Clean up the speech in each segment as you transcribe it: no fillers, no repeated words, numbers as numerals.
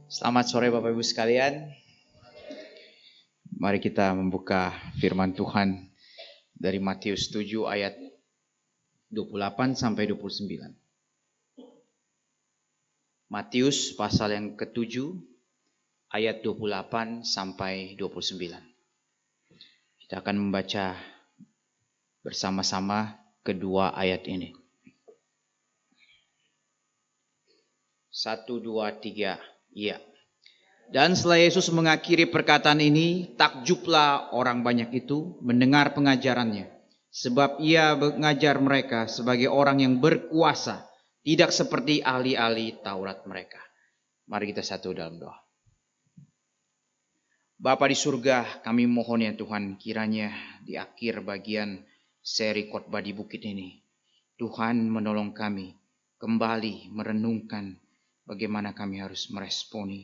Selamat sore Bapak Ibu sekalian. Mari kita membuka firman Tuhan dari Matius 7 ayat 28 sampai 29. Matius pasal yang ke-7 ayat 28 sampai 29. Kita akan membaca bersama-sama kedua ayat ini. 1, 2, 3. Iya. Dan setelah Yesus mengakhiri perkataan ini, takjublah orang banyak itu mendengar pengajarannya. Sebab ia mengajar mereka sebagai orang yang berkuasa, tidak seperti ahli-ahli Taurat mereka. Mari kita satu dalam doa. Bapa di surga, kami mohon ya Tuhan, kiranya di akhir bagian seri khotbah di bukit ini, Tuhan menolong kami kembali merenungkan bagaimana kami harus meresponi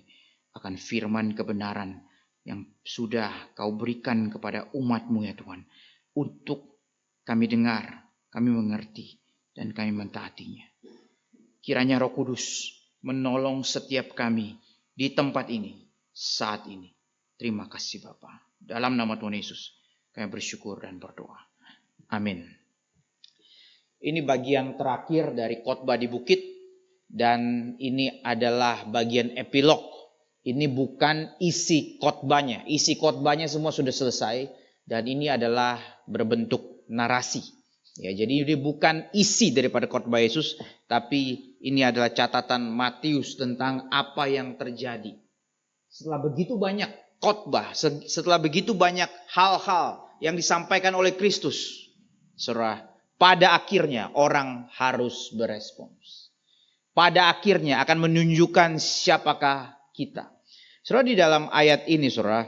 akan firman kebenaran yang sudah Kau berikan kepada umat-Mu ya Tuhan. Untuk kami dengar, kami mengerti, dan kami mentaatinya. Kiranya Roh Kudus menolong setiap kami di tempat ini, saat ini. Terima kasih Bapa. Dalam nama Tuhan Yesus, kami bersyukur dan berdoa. Amin. Ini bagian terakhir dari khotbah di bukit. Dan ini adalah bagian epilog. Ini bukan isi khotbahnya. Isi khotbahnya semua sudah selesai. Dan ini adalah berbentuk narasi. Ya, jadi ini bukan isi daripada khotbah Yesus. Tapi ini adalah catatan Matius tentang apa yang terjadi. Setelah begitu banyak khotbah. Setelah begitu banyak hal-hal yang disampaikan oleh Kristus. Saudara, pada akhirnya orang harus berespons. Pada akhirnya akan menunjukkan siapakah kita. Saudara, di dalam ayat ini, saudara,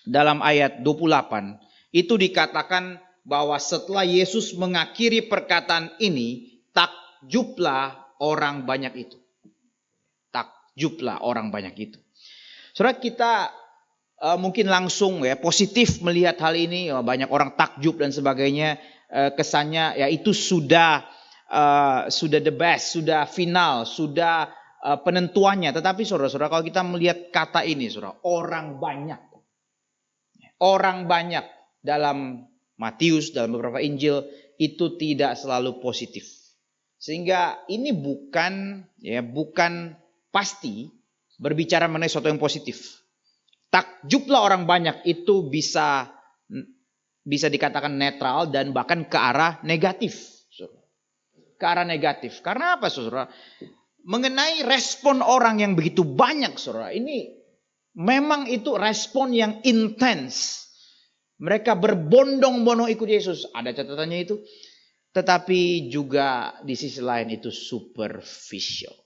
dalam ayat 28, itu dikatakan bahwa setelah Yesus mengakhiri perkataan ini, takjublah orang banyak itu. Takjublah orang banyak itu. Saudara, kita mungkin langsung ya positif melihat hal ini, banyak orang takjub dan sebagainya, kesannya ya itu sudah the best, sudah final, sudah penentuannya. Tetapi saudara-saudara, kalau kita melihat kata ini, saudara, orang banyak dalam Matius, dalam beberapa Injil itu tidak selalu positif. Sehingga ini bukan pasti berbicara mengenai sesuatu yang positif. Takjublah orang banyak itu bisa dikatakan netral dan bahkan ke arah negatif. Ke arah negatif. Karena apa, saudara? Mengenai respon orang yang begitu banyak, saudara. Ini memang itu respon yang intens. Mereka berbondong-bondong ikut Yesus. Ada catatannya itu. Tetapi juga di sisi lain itu superficial.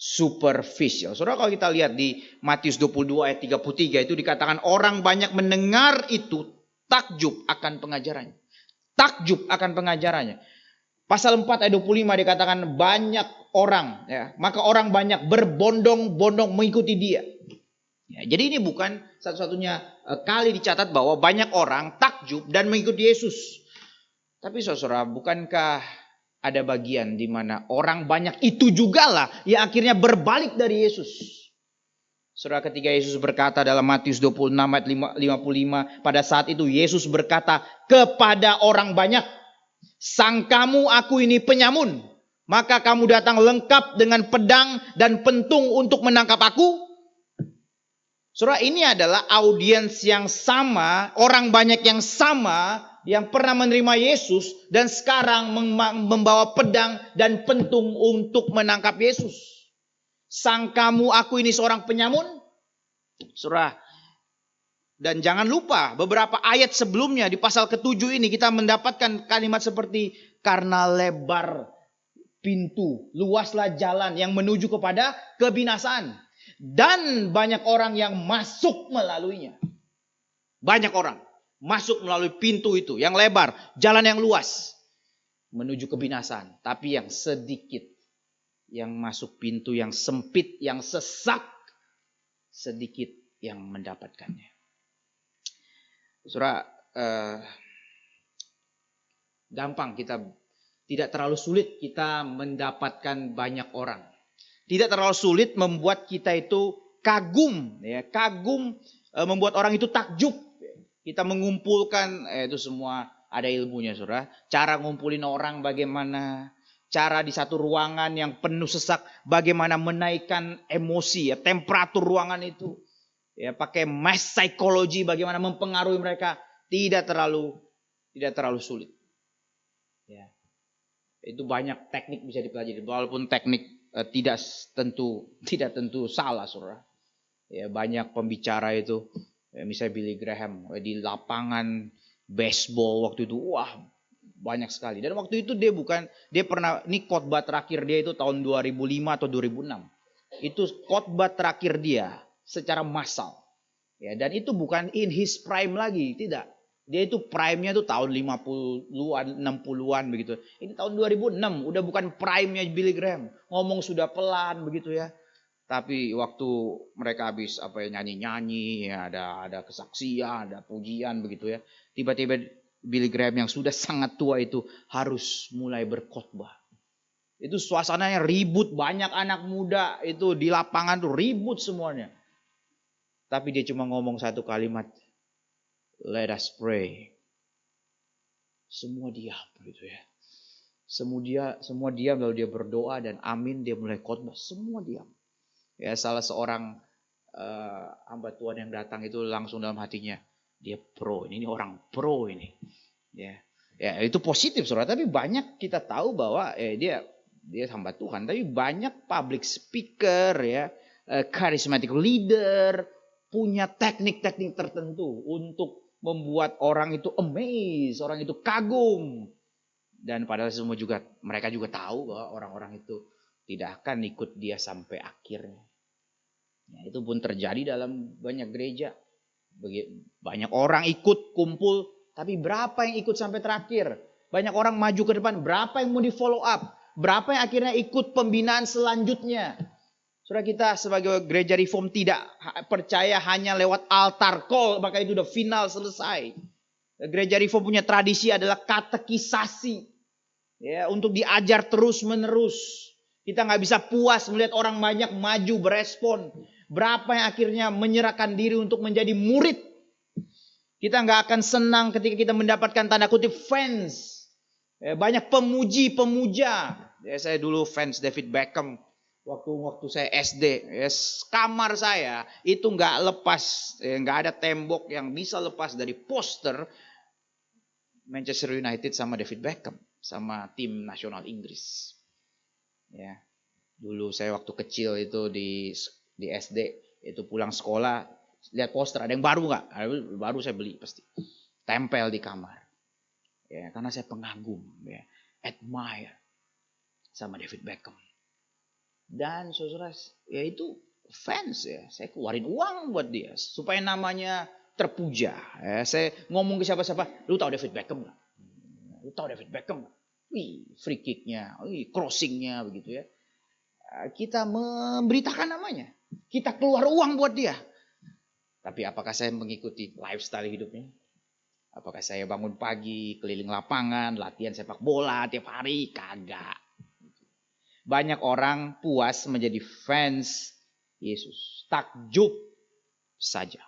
Superficial. Saudara, kalau kita lihat di Matius 22 ayat 33 itu dikatakan orang banyak mendengar itu takjub akan pengajarannya. Takjub akan pengajarannya. Pasal 4 ayat 25 dikatakan banyak orang, ya, maka orang banyak berbondong-bondong mengikuti dia. Ya, jadi ini bukan satu-satunya kali dicatat bahwa banyak orang takjub dan mengikuti Yesus. Tapi saudara, bukankah ada bagian di mana orang banyak itu juga lah yang akhirnya berbalik dari Yesus? Saudara, ketika Yesus berkata dalam Matius 26 ayat 55, pada saat itu Yesus berkata kepada orang banyak, sangkamu aku ini penyamun, maka kamu datang lengkap dengan pedang dan pentung untuk menangkap aku? Saudara, ini adalah audiens yang sama, orang banyak yang sama, yang pernah menerima Yesus dan sekarang membawa pedang dan pentung untuk menangkap Yesus. Sangkamu aku ini seorang penyamun? Saudara, dan jangan lupa beberapa ayat sebelumnya di pasal ke-7 ini kita mendapatkan kalimat seperti karena lebar pintu, luaslah jalan yang menuju kepada kebinasaan. Dan banyak orang yang masuk melaluinya. Banyak orang masuk melalui pintu itu yang lebar, jalan yang luas menuju kebinasaan. Tapi yang sedikit yang masuk pintu yang sempit, yang sesak, sedikit yang mendapatkannya. Saudara, gampang kita, tidak terlalu sulit kita mendapatkan banyak orang. Tidak terlalu sulit membuat kita itu kagum. Ya, kagum membuat orang itu takjub. Kita mengumpulkan, itu semua ada ilmunya, saudara. Cara ngumpulin orang bagaimana. Cara di satu ruangan yang penuh sesak, bagaimana menaikkan emosi, ya, temperatur ruangan itu. Ya, pakai mass psychology, bagaimana mempengaruhi mereka. Tidak terlalu sulit. Ya. Itu banyak teknik bisa dipelajari. Walaupun teknik tidak tentu salah, saudara. Ya, banyak pembicara itu, ya, misalnya Billy Graham di lapangan baseball waktu itu, wah banyak sekali. Dan waktu itu dia pernah, ini khotbah terakhir dia itu tahun 2005 atau 2006. Itu khotbah terakhir dia secara massal. Ya, dan itu bukan in his prime lagi, tidak. Dia itu prime-nya itu tahun 50-an, 60-an begitu. Ini tahun 2006, udah bukan prime-nya Billy Graham. Ngomong sudah pelan begitu ya. Tapi waktu mereka habis nyanyi-nyanyi, ya, ada kesaksian, ada pujian begitu ya. Tiba-tiba Billy Graham yang sudah sangat tua itu harus mulai berkhotbah. Itu suasananya ribut, banyak anak muda itu di lapangan tuh ribut semuanya. Tapi dia cuma ngomong satu kalimat, let us pray. Semua diam gitu ya. Semua diam lalu dia berdoa dan amin, dia mulai khotbah, semua diam. Ya, salah seorang hamba Tuhan yang datang itu langsung dalam hatinya, dia pro, ini orang pro ini. Ya, itu positif, saudara. Tapi banyak kita tahu bahwa dia hamba Tuhan, tapi banyak public speaker, ya, charismatic leader punya teknik-teknik tertentu untuk membuat orang itu amazed, orang itu kagum. Dan padahal mereka juga tahu bahwa orang-orang itu tidak akan ikut dia sampai akhirnya. Ya, itu pun terjadi dalam banyak gereja. Banyak orang ikut kumpul, tapi berapa yang ikut sampai terakhir? Banyak orang maju ke depan, berapa yang mau di follow up? Berapa yang akhirnya ikut pembinaan selanjutnya? Saudara, kita sebagai gereja reform tidak percaya hanya lewat altar call, maka itu udah final selesai. Gereja reform punya tradisi adalah katekisasi. Ya, untuk diajar terus menerus. Kita nggak bisa puas melihat orang banyak maju berespon. Berapa yang akhirnya menyerahkan diri untuk menjadi murid. Kita nggak akan senang ketika kita mendapatkan tanda kutip fans. Ya, banyak pemuja. Ya, saya dulu fans David Beckham. Waktu saya SD, kamar saya itu nggak lepas, nggak ada tembok yang bisa lepas dari poster Manchester United sama David Beckham, sama tim nasional Inggris. Ya, dulu saya waktu kecil itu di SD itu pulang sekolah lihat poster ada yang baru nggak? Baru saya beli pasti, tempel di kamar. Ya, karena saya pengagum, ya, admire sama David Beckham. Dan saudara, ya itu fans ya. Saya keluarin uang buat dia supaya namanya terpuja. Ya, saya ngomong ke siapa-siapa, lu tahu David Beckham nggak? Lu tahu David Beckham nggak? Wih, free kicknya, crossingnya begitu ya. Kita memberitakan namanya. Kita keluar uang buat dia. Tapi apakah saya mengikuti lifestyle hidupnya? Apakah saya bangun pagi, keliling lapangan, latihan sepak bola tiap hari? Kagak. Banyak orang puas menjadi fans Yesus, takjub saja,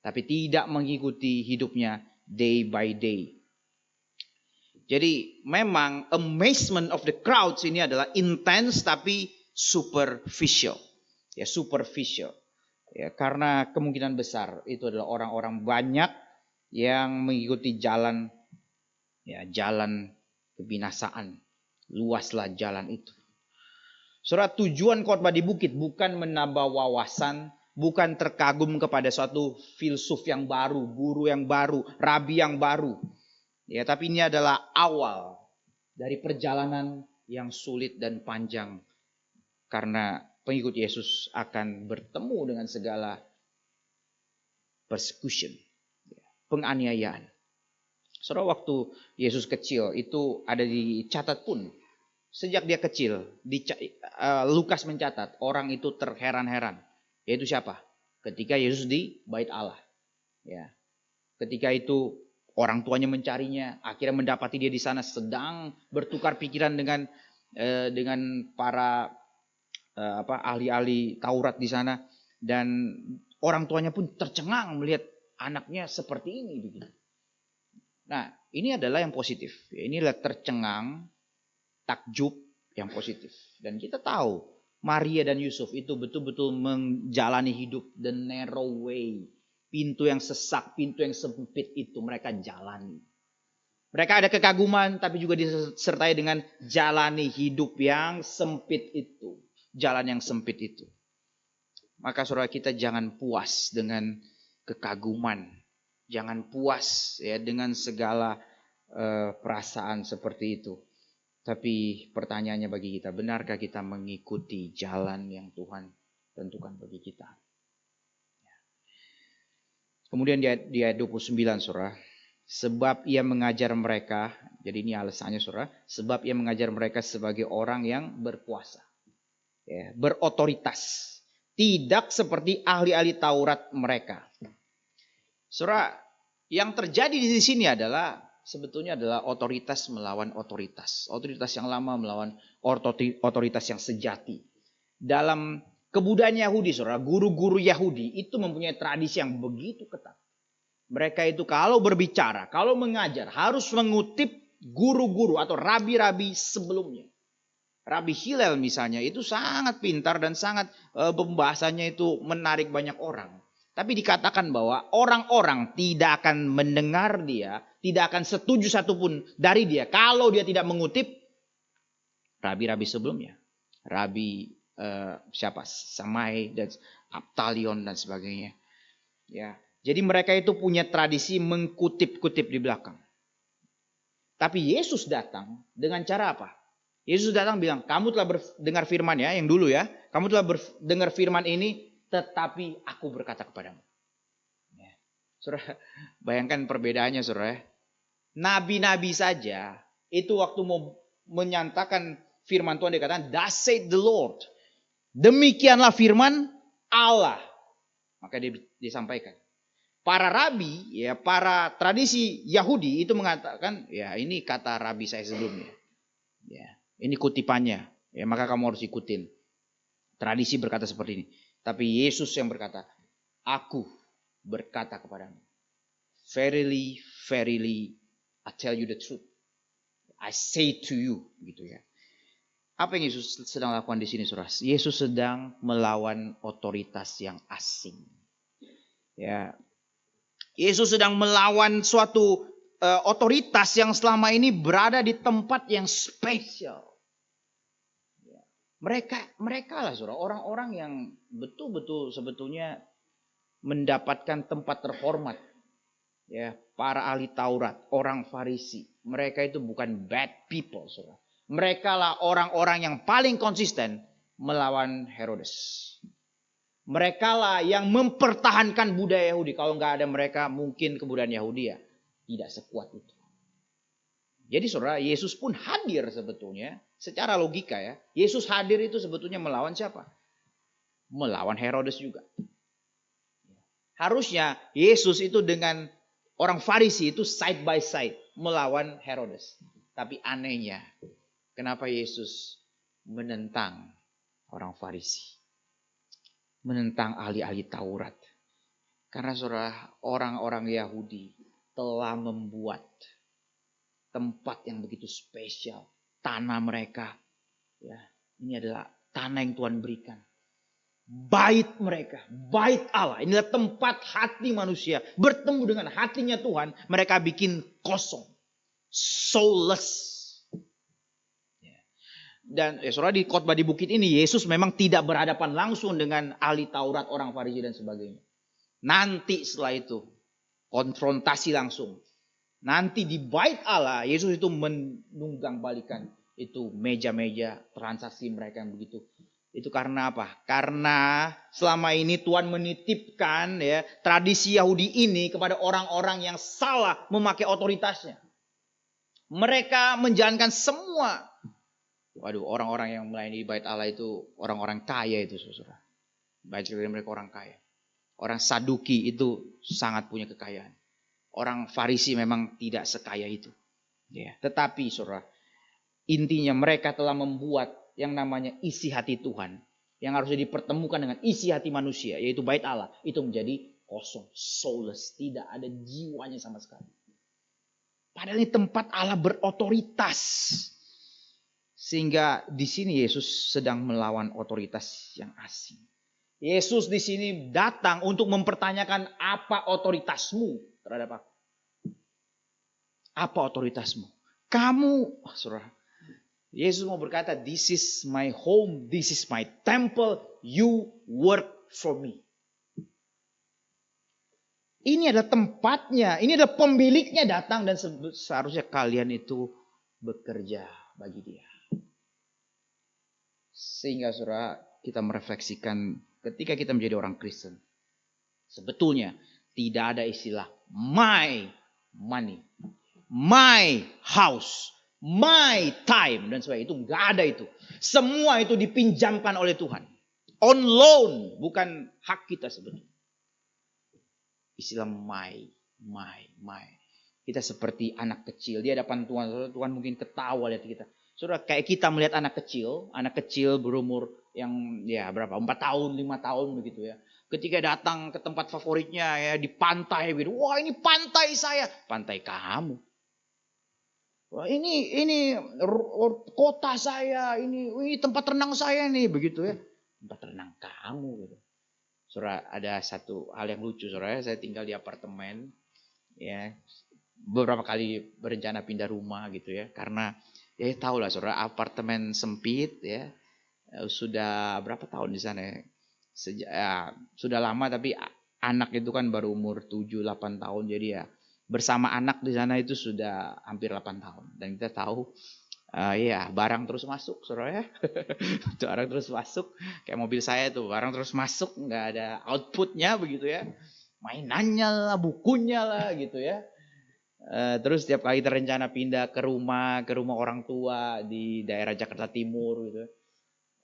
tapi tidak mengikuti hidupnya day by day. Jadi memang amazement of the crowds ini adalah intense tapi superficial. Ya, superficial. Ya, karena kemungkinan besar itu adalah orang-orang banyak yang mengikuti jalan kebinasaan. Luaslah jalan itu. Saudara, tujuan khotbah di bukit bukan menambah wawasan, bukan terkagum kepada suatu filsuf yang baru, guru yang baru, rabi yang baru. Ya, tapi ini adalah awal dari perjalanan yang sulit dan panjang. Karena pengikut Yesus akan bertemu dengan segala persecution, penganiayaan. Saudara, waktu Yesus kecil itu ada dicatat pun. Sejak dia kecil, Lukas mencatat orang itu terheran-heran. Yaitu siapa? Ketika Yesus di bait Allah. Ya. Ketika itu orang tuanya mencarinya, akhirnya mendapati dia di sana sedang bertukar pikiran dengan para ahli-ahli Taurat di sana, dan orang tuanya pun tercengang melihat anaknya seperti ini begitu. Nah, ini adalah yang positif. Inilah tercengang, takjub yang positif. Dan kita tahu Maria dan Yusuf itu betul-betul menjalani hidup the narrow way. Pintu yang sesak, pintu yang sempit itu mereka jalani. Mereka ada kekaguman tapi juga disertai dengan jalani hidup yang sempit itu. Jalan yang sempit itu. Maka saudara, kita jangan puas dengan kekaguman. Jangan puas ya dengan segala perasaan seperti itu. Tapi pertanyaannya bagi kita, benarkah kita mengikuti jalan yang Tuhan tentukan bagi kita? Kemudian di ayat 29 saudara, sebab ia mengajar mereka, jadi ini alasannya saudara, sebab ia mengajar mereka sebagai orang yang berkuasa, ya, berotoritas. Tidak seperti ahli-ahli Taurat mereka. Saudara, yang terjadi di sini adalah sebetulnya adalah otoritas melawan otoritas. Otoritas yang lama melawan otoritas yang sejati. Dalam kebudayaan Yahudi, saudara, guru-guru Yahudi itu mempunyai tradisi yang begitu ketat. Mereka itu kalau berbicara, kalau mengajar, harus mengutip guru-guru atau rabi-rabi sebelumnya. Rabi Hillel misalnya itu sangat pintar dan sangat pembahasannya itu menarik banyak orang. Tapi dikatakan bahwa orang-orang tidak akan mendengar dia, tidak akan setuju satupun dari dia kalau dia tidak mengutip rabi-rabi sebelumnya. Rabi Samai dan Abtalion dan sebagainya. Ya, jadi mereka itu punya tradisi mengkutip-kutip di belakang. Tapi Yesus datang dengan cara apa? Yesus datang bilang, kamu telah dengar firman ya, yang dulu ya. Kamu telah dengar firman ini, tetapi aku berkata kepadamu. Ya. Saudara, bayangkan perbedaannya saudara. Nabi-nabi saja, itu waktu mau menyatakan firman Tuhan, dikatakan, thus saith the Lord. Demikianlah firman Allah. Maka dia disampaikan. Para rabi, ya, para tradisi Yahudi itu mengatakan, ya ini kata rabi saya sebelumnya. Ya. Ini kutipannya, ya, maka kamu harus ikutin. Tradisi berkata seperti ini. Tapi Yesus yang berkata, aku berkata kepadamu, verily, verily, I tell you the truth. I say to you, gitu ya. Apa yang Yesus sedang lakukan di sini, saudara? Yesus sedang melawan otoritas yang asing. Ya, Yesus sedang melawan suatu otoritas yang selama ini berada di tempat yang spesial. Mereka lah saudara, orang-orang yang betul-betul sebetulnya mendapatkan tempat terhormat. Ya, para ahli Taurat, orang Farisi, mereka itu bukan bad people, saudara. Mereka lah orang-orang yang paling konsisten melawan Herodes. Mereka lah yang mempertahankan budaya Yahudi. Kalau nggak ada mereka, mungkin kebudayaan Yahudi ya tidak sekuat itu. Jadi saudara, Yesus pun hadir sebetulnya secara logika ya. Yesus hadir itu sebetulnya melawan siapa? Melawan Herodes juga. Harusnya Yesus itu dengan orang Farisi itu side by side melawan Herodes. Tapi anehnya, kenapa Yesus menentang orang Farisi? Menentang ahli-ahli Taurat. Karena saudara, orang-orang Yahudi telah membuat tempat yang begitu spesial. Tanah mereka. Ya, ini adalah tanah yang Tuhan berikan. Bait mereka. Bait Allah. Inilah tempat hati manusia. Bertemu dengan hatinya Tuhan. Mereka bikin kosong. Soulless. Ya. Dan saudara, di khotbah di bukit ini Yesus memang tidak berhadapan langsung dengan ahli Taurat, orang Farisi dan sebagainya. Nanti setelah itu konfrontasi langsung. Nanti di bait Allah, Yesus itu menunggang balikan itu meja-meja transaksi mereka yang begitu. Itu karena apa? Karena selama ini Tuhan menitipkan ya tradisi Yahudi ini kepada orang-orang yang salah memakai otoritasnya. Mereka menjalankan semua. Waduh, orang-orang yang melayani di bait Allah itu orang-orang kaya itu, saudara. Banyak dari mereka orang kaya. Orang Saduki itu sangat punya kekayaan. Orang Farisi memang tidak sekaya itu. Ya. Tetapi saudara, intinya mereka telah membuat yang namanya isi hati Tuhan. yang harusnya dipertemukan dengan isi hati manusia, yaitu bait Allah, itu menjadi kosong, soulless, tidak ada jiwanya sama sekali. Padahal ini tempat Allah berotoritas. Sehingga di sini Yesus sedang melawan otoritas yang asing. Yesus di sini datang untuk mempertanyakan apa otoritasmu terhadap aku. Apa otoritasmu? Kamu, saudara, Yesus mau berkata, this is my home, this is my temple, you work for me. Ini adalah tempatnya, ini adalah pemiliknya datang dan seharusnya kalian itu bekerja bagi dia. Sehingga saudara, kita merefleksikan ketika kita menjadi orang Kristen. Sebetulnya tidak ada istilah my money, my house, my time dan sebagainya. Itu nggak ada itu. Semua itu dipinjamkan oleh Tuhan. On loan, bukan hak kita sebetulnya. Istilah my. Kita seperti anak kecil. Di hadapan Tuhan, Tuhan mungkin ketawa lihat kita. Saudara, kayak kita melihat anak kecil berumur yang ya berapa? 4 tahun, 5 tahun begitu ya. Ketika datang ke tempat favoritnya ya di pantai gitu. Wah, ini pantai saya. Pantai kamu. Wah, ini kota saya, ini tempat renang saya nih begitu ya. Tempat renang kamu gitu. Saudara, ada satu hal yang lucu, saudara. Saya tinggal di apartemen ya. Beberapa kali berencana pindah rumah gitu ya. Karena ya tahu lah saudara, apartemen sempit ya. Sudah berapa tahun di sana ya? Sudah lama, tapi anak itu kan baru umur 7-8 tahun. Jadi ya bersama anak di sana itu sudah hampir 8 tahun. Dan kita tahu ya barang terus masuk saudara ya. Barang terus masuk. Kayak mobil saya tuh barang terus masuk. Nggak ada outputnya begitu ya. Mainannya lah, bukunya lah gitu ya. Terus setiap kali terencana pindah ke rumah orang tua di daerah Jakarta Timur gitu.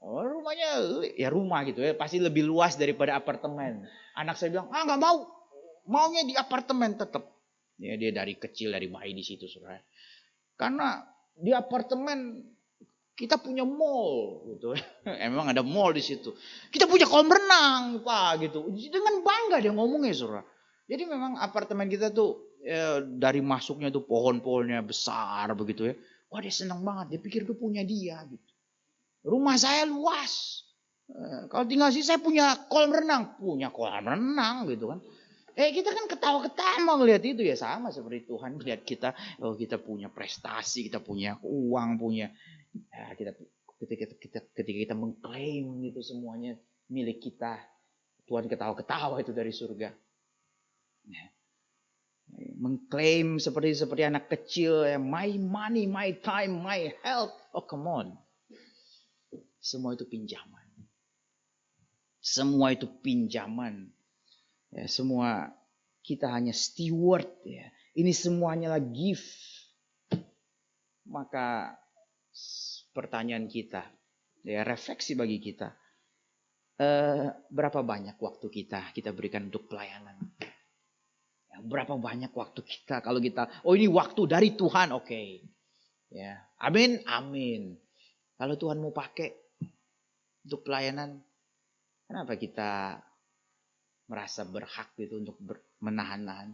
Rumahnya ya rumah gitu ya, pasti lebih luas daripada apartemen. Anak saya bilang, nggak mau, maunya di apartemen tetap. Ya dia dari kecil, dari bayi di situ saudara. Karena di apartemen kita punya mall gitu. Emang ada mall di situ. Kita punya kolam renang pak gitu. Dengan bangga dia ngomongnya saudara. Jadi memang apartemen kita tuh ya, dari masuknya tuh pohon-pohonnya besar begitu ya. Wah dia senang banget, dia pikir itu punya dia gitu. Rumah saya luas. Kalau tinggal sih saya punya kolam renang gitu kan. Kita kan ketawa-ketawa ngelihat itu ya, sama seperti Tuhan melihat kita. Oh kita punya prestasi, kita punya uang, punya ya, ketika kita mengklaim itu semuanya milik kita. Tuhan ketawa-ketawa itu dari surga. Ya. Mengklaim seperti anak kecil ya, my money, my time, my health. Oh come on. Semua itu pinjaman. Semua itu pinjaman. Ya, semua kita hanya steward ya. Ini semuanya lah gift. Maka pertanyaan kita, ya refleksi bagi kita. Berapa banyak waktu kita berikan untuk pelayanan? Ya, berapa banyak waktu kita kalau kita, ini waktu dari Tuhan, oke. Ya, amin. Kalau Tuhan mau pakai untuk pelayanan, kenapa kita merasa berhak gitu untuk menahan-nahan?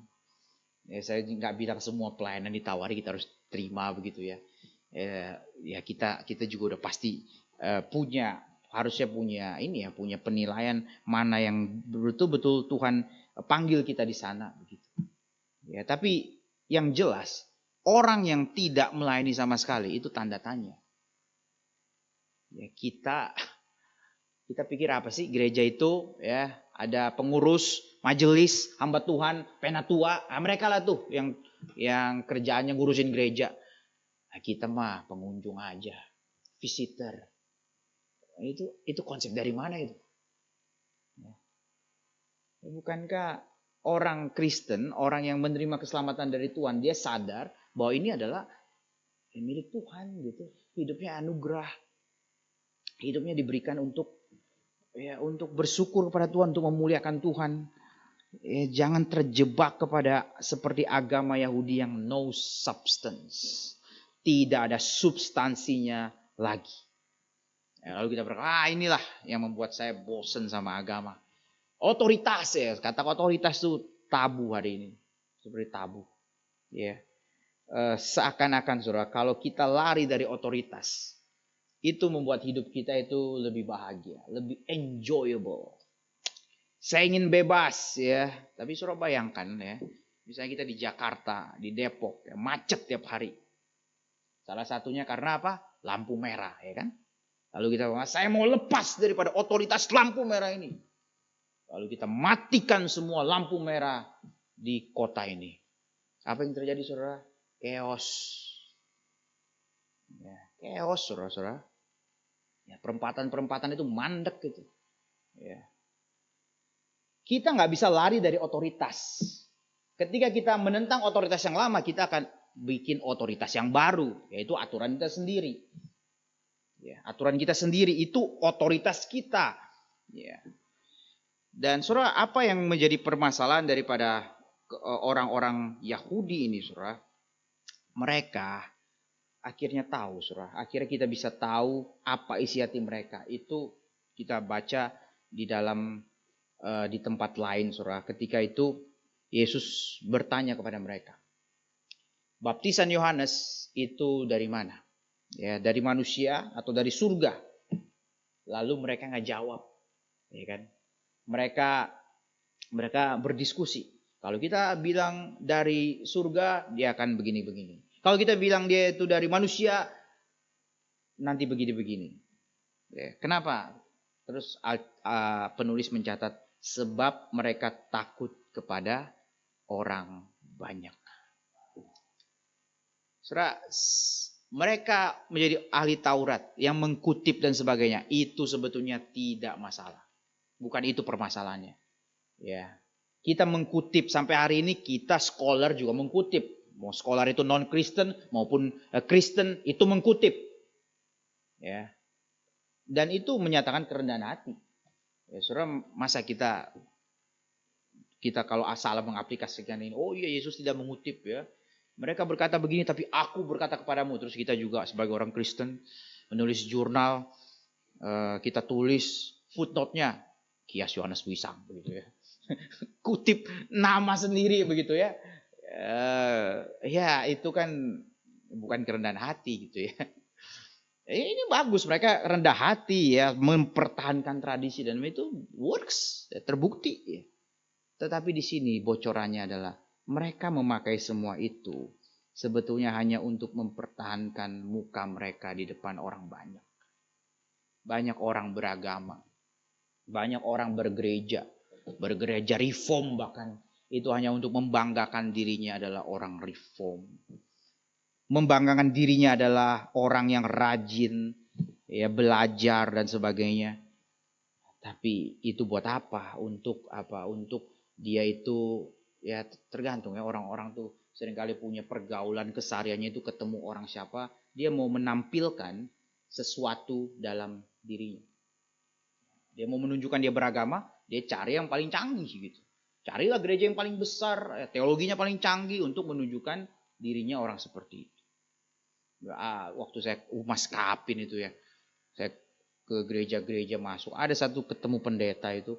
Ya, saya nggak bilang semua pelayanan ditawari kita harus terima begitu ya. Ya kita juga udah pasti harusnya punya penilaian mana yang betul-betul Tuhan panggil kita di sana begitu. Ya, tapi yang jelas orang yang tidak melayani sama sekali itu tanda tanya. Ya, kita pikir apa sih gereja itu ya, ada pengurus, majelis, hamba Tuhan, penatua, mereka lah tuh yang kerjaannya ngurusin gereja. Nah, kita mah pengunjung aja, visitor. Itu konsep dari mana itu? Ya. Bukankah orang Kristen, orang yang menerima keselamatan dari Tuhan, dia sadar bahwa ini adalah milik Tuhan gitu. Hidupnya anugerah. Hidupnya diberikan untuk bersyukur kepada Tuhan, untuk memuliakan Tuhan. Jangan terjebak kepada seperti agama Yahudi yang no substance. Tidak ada substansinya lagi. Ya, lalu kita berkata, inilah yang membuat saya bosen sama agama. Otoritas ya, kata otoritas itu tabu hari ini. Seperti tabu. Ya. Seakan-akan saudara, kalau kita lari dari otoritas, itu membuat hidup kita itu lebih bahagia, lebih enjoyable. Saya ingin bebas ya, tapi saudara bayangkan ya, misalnya kita di Jakarta, di Depok, ya, macet tiap hari. Salah satunya karena apa? Lampu merah, ya kan? Lalu kita bilang, saya mau lepas daripada otoritas lampu merah ini. Lalu kita matikan semua lampu merah di kota ini. Apa yang terjadi saudara? Chaos. Ya, chaos saudara-saudara. Ya, perempatan-perempatan itu mandek gitu. Ya. Kita nggak bisa lari dari otoritas. Ketika kita menentang otoritas yang lama, kita akan bikin otoritas yang baru, yaitu aturan kita sendiri. Ya, aturan kita sendiri itu otoritas kita. Ya. Dan saudara, apa yang menjadi permasalahan daripada orang-orang Yahudi ini, saudara? Mereka akhirnya tahu, saudara. Akhirnya kita bisa tahu apa isi hati mereka. Itu kita baca di dalam di tempat lain, saudara. Ketika itu Yesus bertanya kepada mereka, baptisan Yohanes itu dari mana? Ya, dari manusia atau dari surga? Lalu mereka nggak jawab, ya kan? Mereka berdiskusi. Kalau kita bilang dari surga, dia akan begini-begini. Kalau kita bilang dia itu dari manusia, nanti begini-begini. Ya, kenapa? Terus penulis mencatat, sebab mereka takut kepada orang banyak. Saudara, mereka menjadi ahli Taurat yang mengkutip dan sebagainya. Itu sebetulnya tidak masalah. Bukan itu permasalahannya. Ya, kita mengkutip sampai hari ini, kita scholar juga mengkutip. Mau scholar itu non-Kristen maupun Kristen itu mengkutip. Ya. Dan itu menyatakan kerendahan hati. Ya, saudara, masa kita kalau asal mengaplikasikan ini, oh iya Yesus tidak mengutip ya. Mereka berkata begini, tapi aku berkata kepadamu. Terus kita juga sebagai orang Kristen menulis jurnal, kita tulis footnote-nya Kias Yohanes Wisang begitu ya. Kutip nama sendiri begitu ya. Ya itu kan bukan kerendahan hati gitu ya. Ini bagus, mereka rendah hati ya, mempertahankan tradisi dan itu works, ya, terbukti ya. Tetapi di sini bocorannya adalah mereka memakai semua itu sebetulnya hanya untuk mempertahankan muka mereka di depan orang banyak. Banyak orang beragama, banyak orang bergereja reform bahkan. Itu hanya untuk membanggakan dirinya adalah orang reform. Membanggakan dirinya adalah orang yang rajin, ya belajar dan sebagainya. Tapi itu buat apa? Untuk apa? Untuk dia itu ya tergantung ya, orang-orang tuh seringkali punya pergaulan kesehariannya itu ketemu orang siapa, dia mau menampilkan sesuatu dalam dirinya. Dia mau menunjukkan dia beragama, dia cari yang paling canggih gitu. Carilah gereja yang paling besar, teologinya paling canggih untuk menunjukkan dirinya orang seperti itu. Waktu saya Mas Kapin itu ya, saya ke gereja-gereja masuk, ada satu ketemu pendeta itu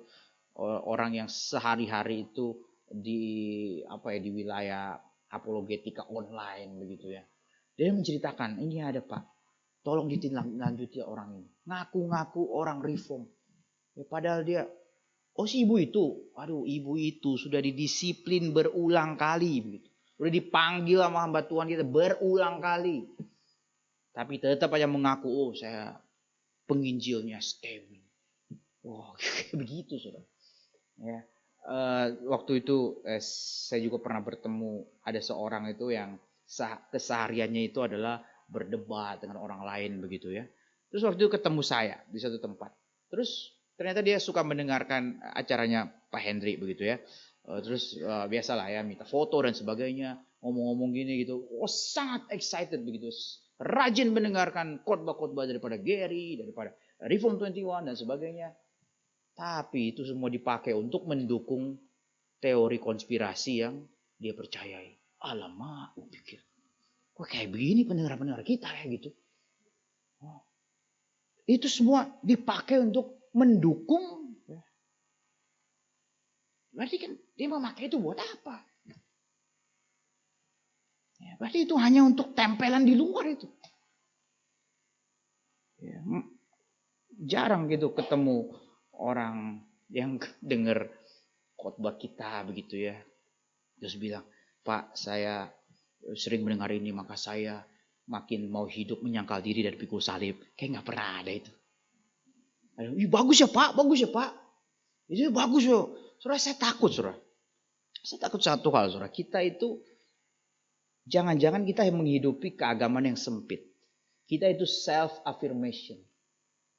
orang yang sehari-hari itu di di wilayah apologetika online begitu ya. Dia menceritakan, ini ada Pak, tolong ditindaklanjuti orang ini. Ngaku-ngaku orang reform. Ya, padahal dia, si ibu itu, ibu itu sudah didisiplin berulang kali begitu. Sudah dipanggil sama hamba Tuhan kita berulang kali. Tapi tetap aja mengaku, saya penginjilnya STEMI. Begitu saudara. Ya, waktu itu saya juga pernah bertemu ada seorang itu yang kesehariannya itu adalah berdebat dengan orang lain begitu ya. Terus waktu itu ketemu saya di satu tempat. Terus ternyata dia suka mendengarkan acaranya Pak Hendri begitu ya. Terus biasalah ya minta foto dan sebagainya, ngomong-ngomong gini gitu. Sangat excited begitu. Rajin mendengarkan khotbah-khotbah daripada Gary, daripada Reform 21 dan sebagainya. Tapi itu semua dipakai untuk mendukung teori konspirasi yang dia percayai. Alamak, pikir, kok kayak begini pendengar-pendengar kita ya gitu. Itu semua dipakai untuk mendukung. Berarti kan dia memakai itu buat apa? Ya, berarti itu hanya untuk tempelan di luar itu. Ya, jarang gitu ketemu orang yang dengar khotbah kita begitu ya. Terus bilang, Pak, saya sering mendengar ini, maka saya makin mau hidup menyangkal diri dan pikul salib. Kayak nggak pernah ada itu. Bagus ya Pak, bagus ya Pak. Itu bagus loh. Saudara, saya takut saudara. Saya takut satu hal saudara. Kita itu, jangan-jangan kita yang menghidupi keagamaan yang sempit. Kita itu self-affirmation.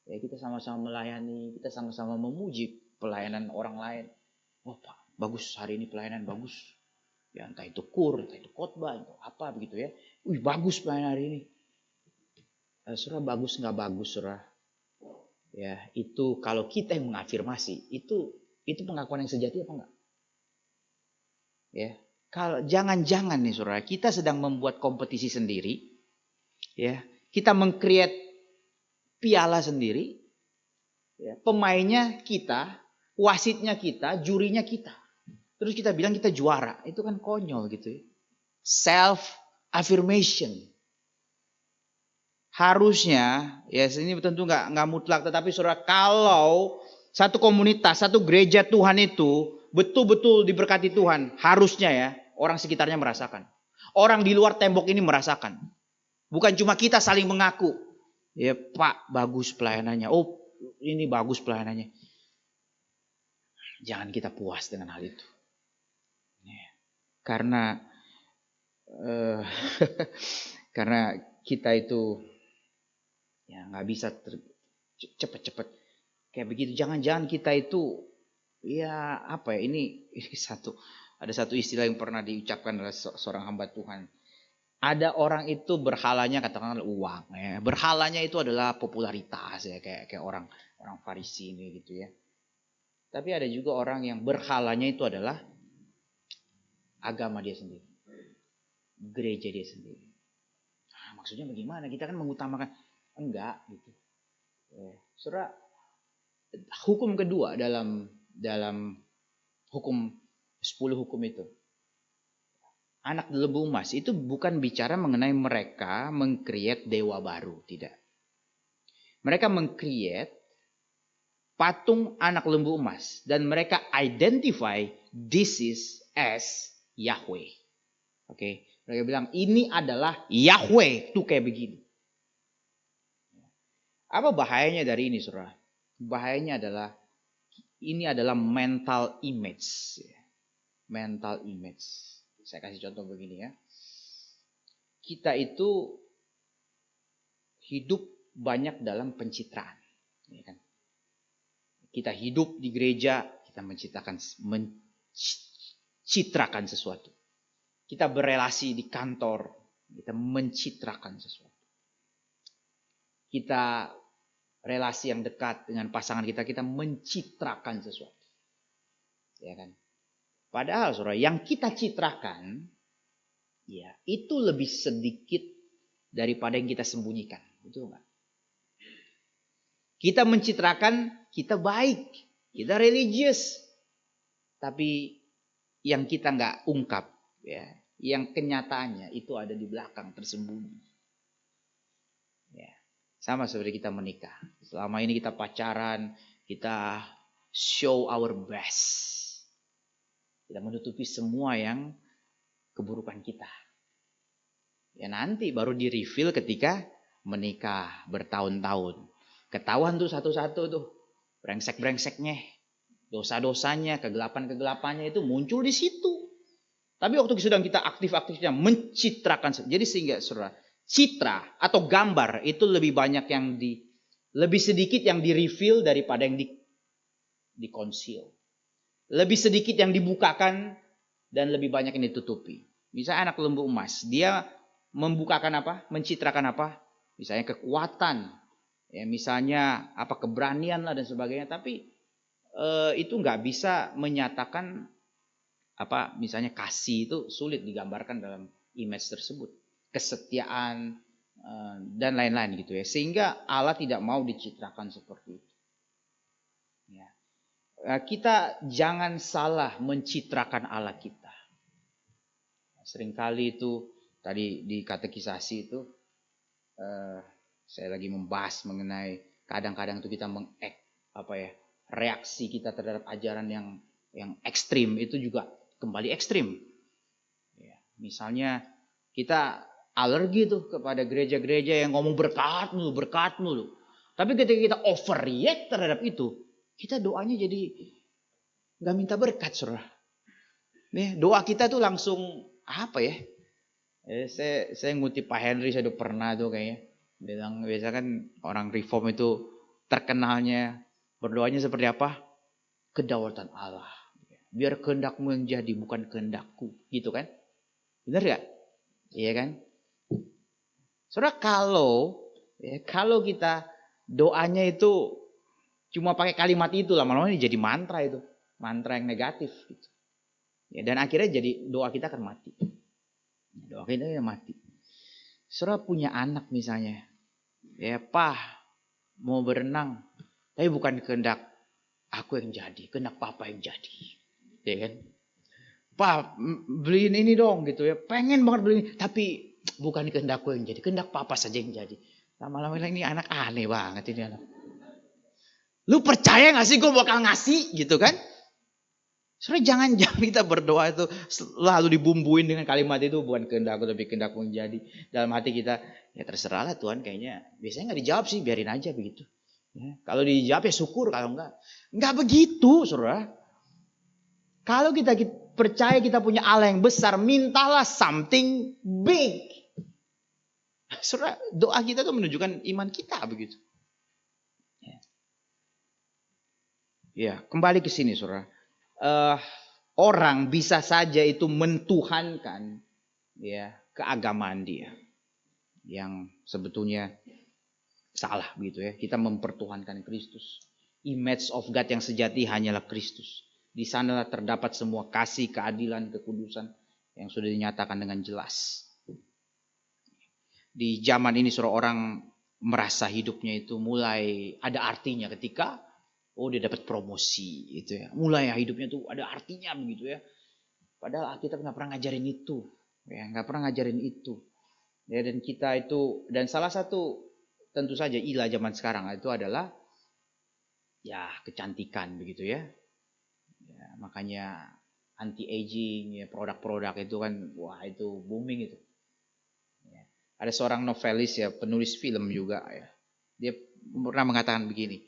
Ya, kita sama-sama melayani, kita sama-sama memuji pelayanan orang lain. Oh Pak, bagus hari ini pelayanan bagus. Ya entah itu entah itu khotbah, entah apa begitu ya. Bagus pelayanan hari ini. Saudara, bagus nggak bagus saudara? Ya itu kalau kita yang mengafirmasi, itu pengakuan yang sejati apa enggak? Ya, kalau jangan-jangan nih saudara, kita sedang membuat kompetisi sendiri. Ya, kita meng-create piala sendiri. Ya, pemainnya kita, wasitnya kita, jurinya kita. Terus kita bilang kita juara. Itu kan konyol gitu ya. Self-affirmation. Harusnya, ya ini tentu nggak mutlak. Tetapi saudara, kalau satu komunitas, satu gereja Tuhan itu betul-betul diberkati Tuhan. Harusnya ya, orang sekitarnya merasakan. Orang di luar tembok ini merasakan. Bukan cuma kita saling mengaku. Ya Pak, bagus pelayanannya. Oh, ini bagus pelayanannya. Jangan kita puas dengan hal itu. Karena kita itu ya nggak bisa cepet-cepet kayak begitu. Jangan-jangan kita itu ya apa ya, ini ada satu istilah yang pernah diucapkan oleh seorang hamba Tuhan. Ada orang itu berhalanya katakanlah uang ya. Berhalanya itu adalah popularitas ya, kayak orang Farisi ini gitu ya. Tapi ada juga orang yang berhalanya itu adalah agama dia sendiri. Gereja dia sendiri. Maksudnya bagaimana? Kita kan mengutamakan. Enggak gitu. Saudara, hukum kedua dalam hukum 10 hukum itu. Anak lembu emas itu bukan bicara mengenai mereka meng-create dewa baru. Tidak. Mereka meng-create patung anak lembu emas. Dan mereka identify this is as Yahweh. Oke, mereka bilang ini adalah Yahweh, tuh kayak begini. Apa bahayanya dari ini, saudara? Bahayanya adalah ini adalah mental image. Mental image. Saya kasih contoh begini ya. Kita itu hidup banyak dalam pencitraan. Ya kan? Kita hidup di gereja, kita mencitrakan sesuatu. Kita berelasi di kantor, kita mencitrakan sesuatu. Kita relasi yang dekat dengan pasangan kita mencitrakan sesuatu. Ya kan? Padahal saudara, yang kita citrakan ya itu lebih sedikit daripada yang kita sembunyikan. Betul enggak? Kita mencitrakan kita baik, kita religius. Tapi yang kita enggak ungkap ya, yang kenyataannya itu ada di belakang tersembunyi. Ya. Sama seperti kita menikah. Selama ini kita pacaran, kita show our best. Kita menutupi semua yang keburukan kita. Ya nanti baru di-reveal ketika menikah bertahun-tahun. Ketahuan tuh satu-satu tuh. Brengsek-brengseknya. Dosa-dosanya, kegelapan-kegelapannya itu muncul di situ. Tapi waktu sedang kita aktif-aktifnya mencitrakan. Jadi sehingga saudara, citra atau gambar itu lebih banyak yang lebih sedikit yang di-reveal daripada yang di-conceal. Lebih sedikit yang dibukakan dan lebih banyak yang ditutupi. Misalnya anak lembu emas, dia membukakan apa? Mencitrakan apa? Misalnya kekuatan, ya misalnya apa keberanian lah dan sebagainya. Tapi itu nggak bisa menyatakan apa? Misalnya kasih itu sulit digambarkan dalam image tersebut. Kesetiaan, dan lain-lain gitu ya. Sehingga Allah tidak mau dicitrakan seperti itu. Ya. Kita jangan salah mencitrakan Allah kita. Seringkali itu tadi di katekisasi itu saya lagi membahas mengenai kadang-kadang itu kita reaksi kita terhadap ajaran yang ekstrim itu juga kembali ekstrim. Ya, misalnya kita alergi tuh kepada gereja-gereja yang ngomong berkat mulu. Tapi ketika kita overreact terhadap itu, kita doanya jadi nggak minta berkat, saudara. Nih, doa kita tuh langsung saya ngutip Pak Henry, saya udah pernah tuh kayaknya bilang, biasa kan orang reform itu terkenalnya berdoanya seperti apa? Kedaulatan Allah. Biar kehendakmu yang jadi, bukan kehendakku. Gitu kan? Benar gak? Iya kan? Saudara, kalau kita doanya itu cuma pakai kalimat itu, lama-lama ini jadi mantra itu. Mantra yang negatif. Gitu. Ya, dan akhirnya jadi doa kita akan mati. Doa kita akan mati. Saudara punya anak misalnya. Ya, Pak, mau berenang. Tapi bukan kehendak aku yang jadi, kehendak Papa yang jadi. Ya kan? Pak, beliin ini dong gitu ya. Pengen banget beliin, tapi bukan kehendakku yang jadi, kehendak Papa saja yang jadi. Lama-lama ini anak aneh banget ini anak. Lu percaya gak sih gue bakal ngasih gitu kan? Soalnya jangan kita berdoa itu selalu dibumbuin dengan kalimat itu, bukan kehendakku tapi kehendakmu yang jadi. Dalam hati kita, ya terserahlah Tuhan, kayaknya biasanya gak dijawab sih, biarin aja begitu. Ya, kalau dijawab ya syukur, kalau enggak begitu, saudara. Kalau kita percaya kita punya Allah yang besar, mintalah something big. Saudara, doa kita tuh menunjukkan iman kita begitu. Ya, kembali ke sini, saudara. Orang bisa saja itu mentuhankan ya keagamaan dia, yang sebetulnya salah begitu ya. Kita mempertuhankan Kristus. Image of God yang sejati hanyalah Kristus. Di sanalah terdapat semua kasih, keadilan, kekudusan yang sudah dinyatakan dengan jelas. Di zaman ini orang merasa hidupnya itu mulai ada artinya ketika dia dapat promosi gitu ya. Mulai hidupnya tuh ada artinya begitu ya. Padahal Alkitab nggak pernah ngajarin itu. Ya, nggak pernah ngajarin itu. Ya, dan kita itu, dan salah satu tentu saja ilah zaman sekarang itu adalah ya kecantikan begitu ya. Ya, makanya anti-aging ya, produk-produk itu kan wah itu booming itu. Ya. Ada seorang novelis ya, penulis film juga ya. Dia pernah mengatakan begini.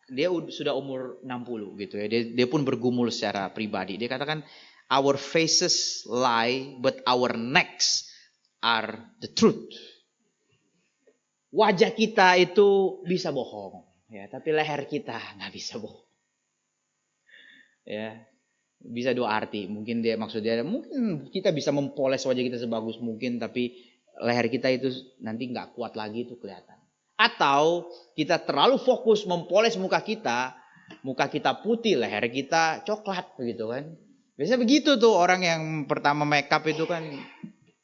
Dia sudah umur 60 gitu ya. Dia pun bergumul secara pribadi. Dia katakan our faces lie but our necks are the truth. Wajah kita itu bisa bohong ya, tapi leher kita nggak bisa bohong. Ya. Bisa dua arti. Mungkin maksudnya mungkin kita bisa mempoles wajah kita sebagus mungkin, tapi leher kita itu nanti nggak kuat lagi itu kelihatan. Atau kita terlalu fokus mempoles muka kita putih, leher kita coklat begitu kan. Biasanya begitu tuh orang yang pertama make up itu kan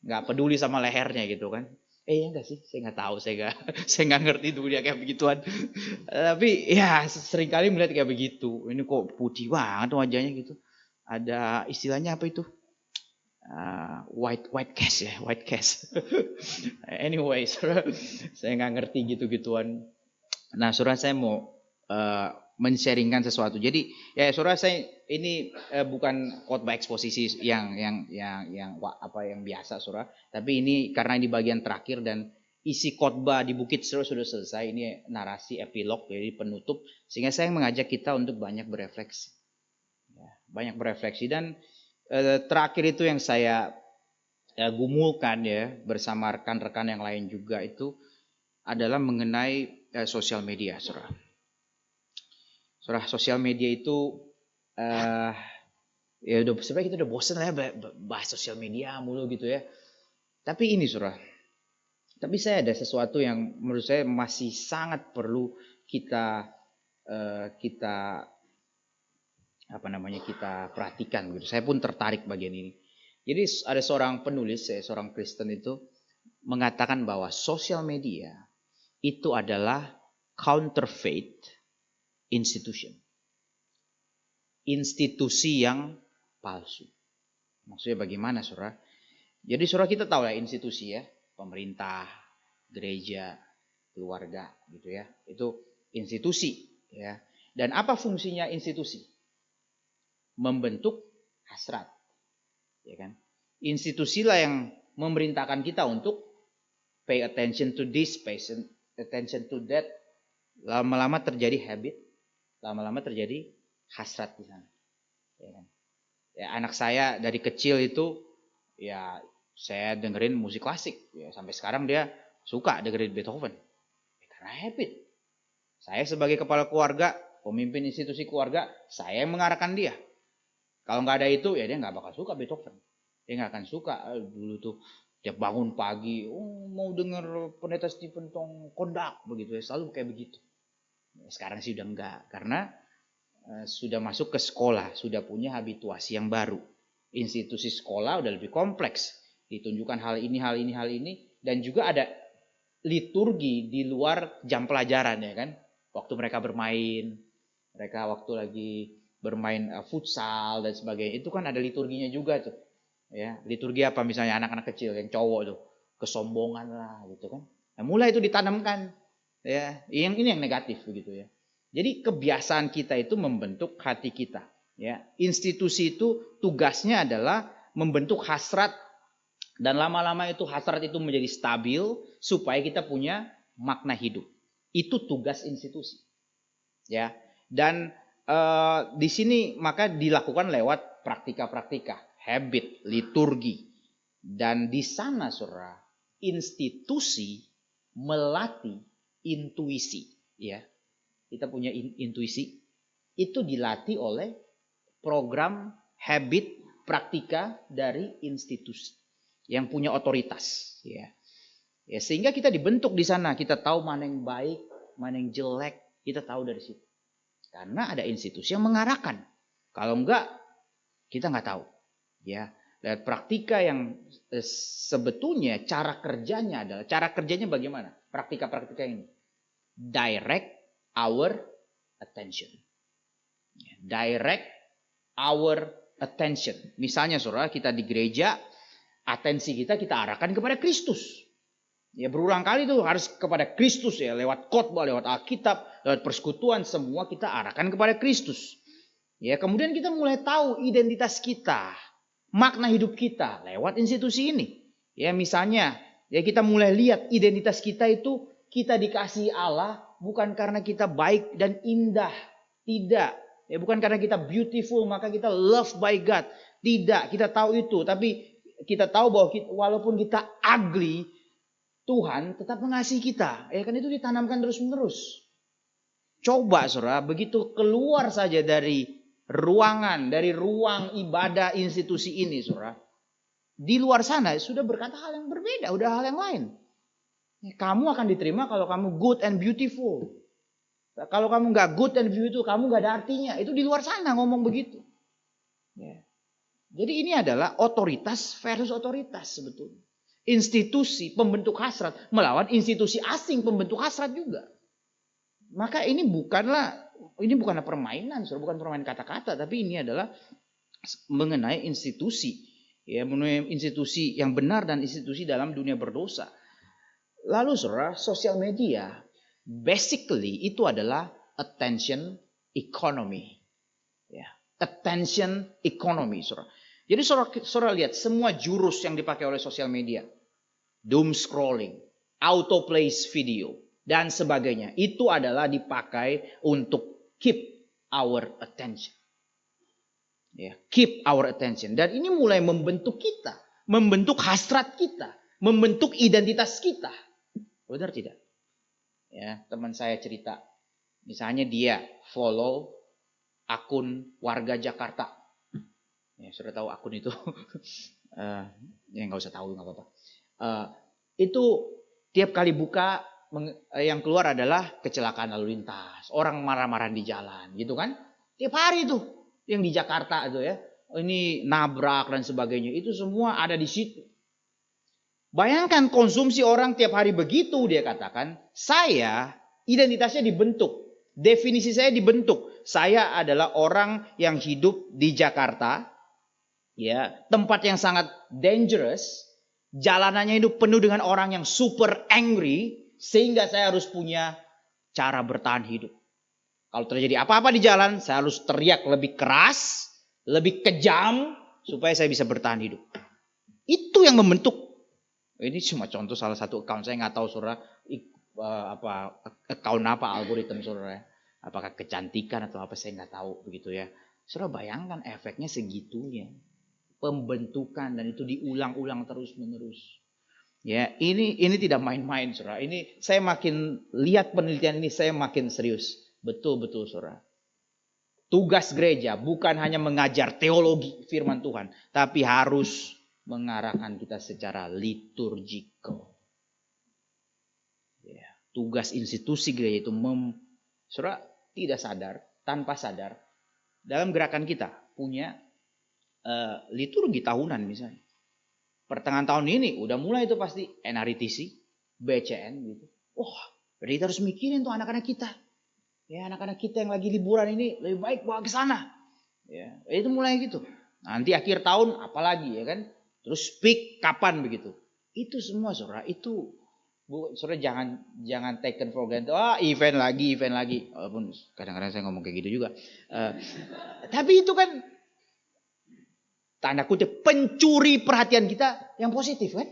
nggak peduli sama lehernya gitu kan. Ya enggak sih, saya nggak tahu, saya nggak ngerti dunia kayak begituan. Tapi ya seringkali melihat kayak begitu. Ini kok putih banget wajahnya gitu. Ada istilahnya apa itu? White cast. Anyway, saya nggak ngerti gitu-gituan. Nah, saudara, saya mau men-sharingkan sesuatu. Jadi, ya saudara, saya ini bukan khotbah eksposisi yang biasa, saudara. Tapi ini karena ini bagian terakhir dan isi khotbah di Bukit Seru sudah selesai. Ini narasi epilog, jadi penutup. Sehingga saya mengajak kita untuk banyak berefleksi. Ya, banyak berefleksi dan terakhir itu yang saya gumulkan ya bersama rekan-rekan yang lain juga itu adalah mengenai sosial media, saudara. Saudara, sosial media itu ya sebenarnya kita udah bosan lah ya bahas sosial media mulu gitu ya. Tapi ini, saudara. Tapi saya ada sesuatu yang menurut saya masih sangat perlu kita perhatikan gitu. Saya pun tertarik bagian ini. Jadi ada seorang penulis, seorang Kristen itu mengatakan bahwa sosial media itu adalah counterfeit institution. Institusi yang palsu. Maksudnya bagaimana, saudara? Jadi saudara, kita tahu ya institusi ya, pemerintah, gereja, keluarga gitu ya. Itu institusi ya. Dan apa fungsinya institusi? Membentuk hasrat. Ya kan? Institusilah yang memerintahkan kita untuk pay attention to this, pay attention to that. Lama-lama terjadi habit, lama-lama terjadi hasrat di sana. Ya kan? Ya, anak saya dari kecil itu ya saya dengerin musik klasik. Ya, sampai sekarang dia suka dengerin Beethoven. Ya, karena habit. Saya sebagai kepala keluarga, pemimpin institusi keluarga, saya yang mengarahkan dia. Kalau nggak ada itu, ya dia nggak bakal suka Beethoven. Dia nggak akan suka. Dulu tuh tiap bangun pagi, mau denger pendeta Stephen Tong kondak begitu ya, selalu kayak begitu. Sekarang sih udah enggak, karena sudah masuk ke sekolah, sudah punya habituasi yang baru. Institusi sekolah udah lebih kompleks, ditunjukkan hal ini, dan juga ada liturgi di luar jam pelajaran ya kan. Waktu mereka bermain, mereka waktu lagi bermain futsal dan sebagainya, itu kan ada liturginya juga tuh. Ya, liturgi apa misalnya anak-anak kecil yang cowok tuh, kesombongan lah gitu kan. Nah, mulai itu ditanamkan. Ya, ini yang negatif begitu ya. Jadi kebiasaan kita itu membentuk hati kita. Ya, institusi itu tugasnya adalah membentuk hasrat, dan lama-lama itu hasrat itu menjadi stabil supaya kita punya makna hidup. Itu tugas institusi. Ya, dan di sini maka dilakukan lewat praktika-praktika, habit, liturgi, dan di sana saudara, institusi melatih intuisi, ya. Kita punya intuisi, itu dilatih oleh program habit praktika dari institusi yang punya otoritas, ya. Ya, sehingga kita dibentuk di sana, kita tahu mana yang baik, mana yang jelek, kita tahu dari situ. Karena ada institusi yang mengarahkan. Kalau enggak, kita nggak tahu, ya. Dan praktika yang sebetulnya cara kerjanya bagaimana? Praktika-praktika ini direct our attention. Direct our attention. Misalnya saudara, kita di gereja, atensi kita arahkan kepada Kristus. Ya, berulang kali itu harus kepada Kristus ya, lewat khotbah, lewat Alkitab, lewat persekutuan, semua kita arahkan kepada Kristus. Ya, kemudian kita mulai tahu identitas kita, makna hidup kita lewat institusi ini. Ya, misalnya, ya kita mulai lihat identitas kita itu kita dikasihi Allah bukan karena kita baik dan indah, tidak. Ya, bukan karena kita beautiful maka kita loved by God, tidak. Kita tahu itu, tapi kita tahu bahwa walaupun kita ugly, Tuhan tetap mengasihi kita. Ya kan, itu ditanamkan terus-menerus. Coba saudara, begitu keluar saja dari ruang ibadah institusi ini saudara, di luar sana sudah berkata hal yang berbeda, udah hal yang lain. Kamu akan diterima kalau kamu good and beautiful. Kalau kamu nggak good and beautiful, kamu nggak ada artinya. Itu di luar sana ngomong begitu. Ya. Jadi ini adalah otoritas versus otoritas sebetulnya. Institusi pembentuk hasrat melawan institusi asing pembentuk hasrat juga. Maka ini bukanlah permainan, bukan permainan kata-kata, tapi ini adalah mengenai institusi, ya, mengenai institusi yang benar dan institusi dalam dunia berdosa. Lalu saudara, sosial media basically itu adalah attention economy. Ya, attention economy, saudara. Jadi saudara lihat semua jurus yang dipakai oleh sosial media. Doom scrolling, autoplays video, dan sebagainya. Itu adalah dipakai untuk keep our attention. Ya, keep our attention. Dan ini mulai membentuk kita, membentuk hasrat kita, membentuk identitas kita. Benar tidak? Ya, teman saya cerita. Misalnya dia follow akun warga Jakarta. Ya, sudah tahu akun itu. Ya nggak usah tahu, nggak apa-apa. Itu tiap kali buka yang keluar adalah kecelakaan lalu lintas, orang marah-marah di jalan, gitu kan? Tiap hari tuh yang di Jakarta itu ya, ini nabrak dan sebagainya, itu semua ada di situ. Bayangkan konsumsi orang tiap hari begitu, dia katakan, saya identitasnya dibentuk. Definisi saya dibentuk. Saya adalah orang yang hidup di Jakarta, ya, tempat yang sangat dangerous, jalanannya itu penuh dengan orang yang super angry, sehingga saya harus punya cara bertahan hidup. Kalau terjadi apa-apa di jalan, saya harus teriak lebih keras, lebih kejam, supaya saya bisa bertahan hidup. Itu yang membentuk. Ini cuma contoh salah satu account. Saya nggak tahu saudara account apa, algoritma saudara. Apakah kecantikan atau apa, saya nggak tahu begitu ya. Saudara bayangkan efeknya segitunya. Pembentukan, dan itu diulang-ulang terus menerus. Ya, ini tidak main-main saudara. Ini saya makin lihat penelitian ini, saya makin serius. Betul-betul saudara. Tugas gereja bukan hanya mengajar teologi firman Tuhan, tapi harus mengarahkan kita secara liturgikal. Ya, tugas institusi gereja itu saudara tidak sadar, tanpa sadar, dalam gerakan kita punya liturgi tahunan misalnya. Pertengahan tahun ini udah mulai itu pasti NRITC, BCN gitu. Jadi kita harus mikirin tuh anak-anak kita. Ya, anak-anak kita yang lagi liburan ini lebih baik bawa ke sana. Ya, itu mulai gitu. Nanti akhir tahun apalagi ya kan? Terus speak kapan begitu? Itu semua saudara, itu saudara jangan taken for granted. Event lagi. Walaupun kadang-kadang saya ngomong kayak gitu juga. Tapi itu kan tanda kutip pencuri perhatian kita yang positif kan?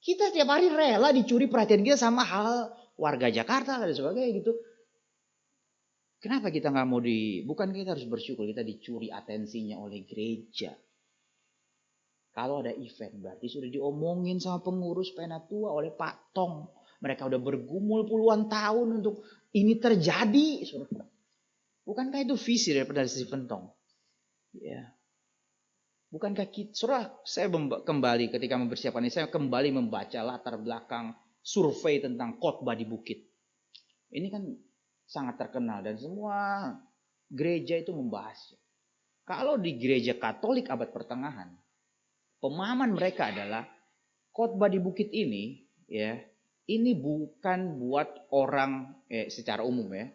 Kita tiap hari rela dicuri perhatian kita sama hal warga Jakarta dan sebagainya gitu. Kenapa kita nggak mau bukan kita harus bersyukur kita dicuri atensinya oleh gereja. Kalau ada event berarti sudah diomongin sama pengurus Penatua oleh Pak Tong. Mereka udah bergumul puluhan tahun untuk ini terjadi. Bukankah itu visi daripada Stephen Tong? Ya. Bukankah saya kembali ketika mempersiapkan ini, saya kembali membaca latar belakang survei tentang khotbah di bukit. Ini kan sangat terkenal dan semua gereja itu membahasnya. Kalau di gereja Katolik abad pertengahan, pemahaman mereka adalah khotbah di bukit ini, ya, ini bukan buat orang secara umum ya,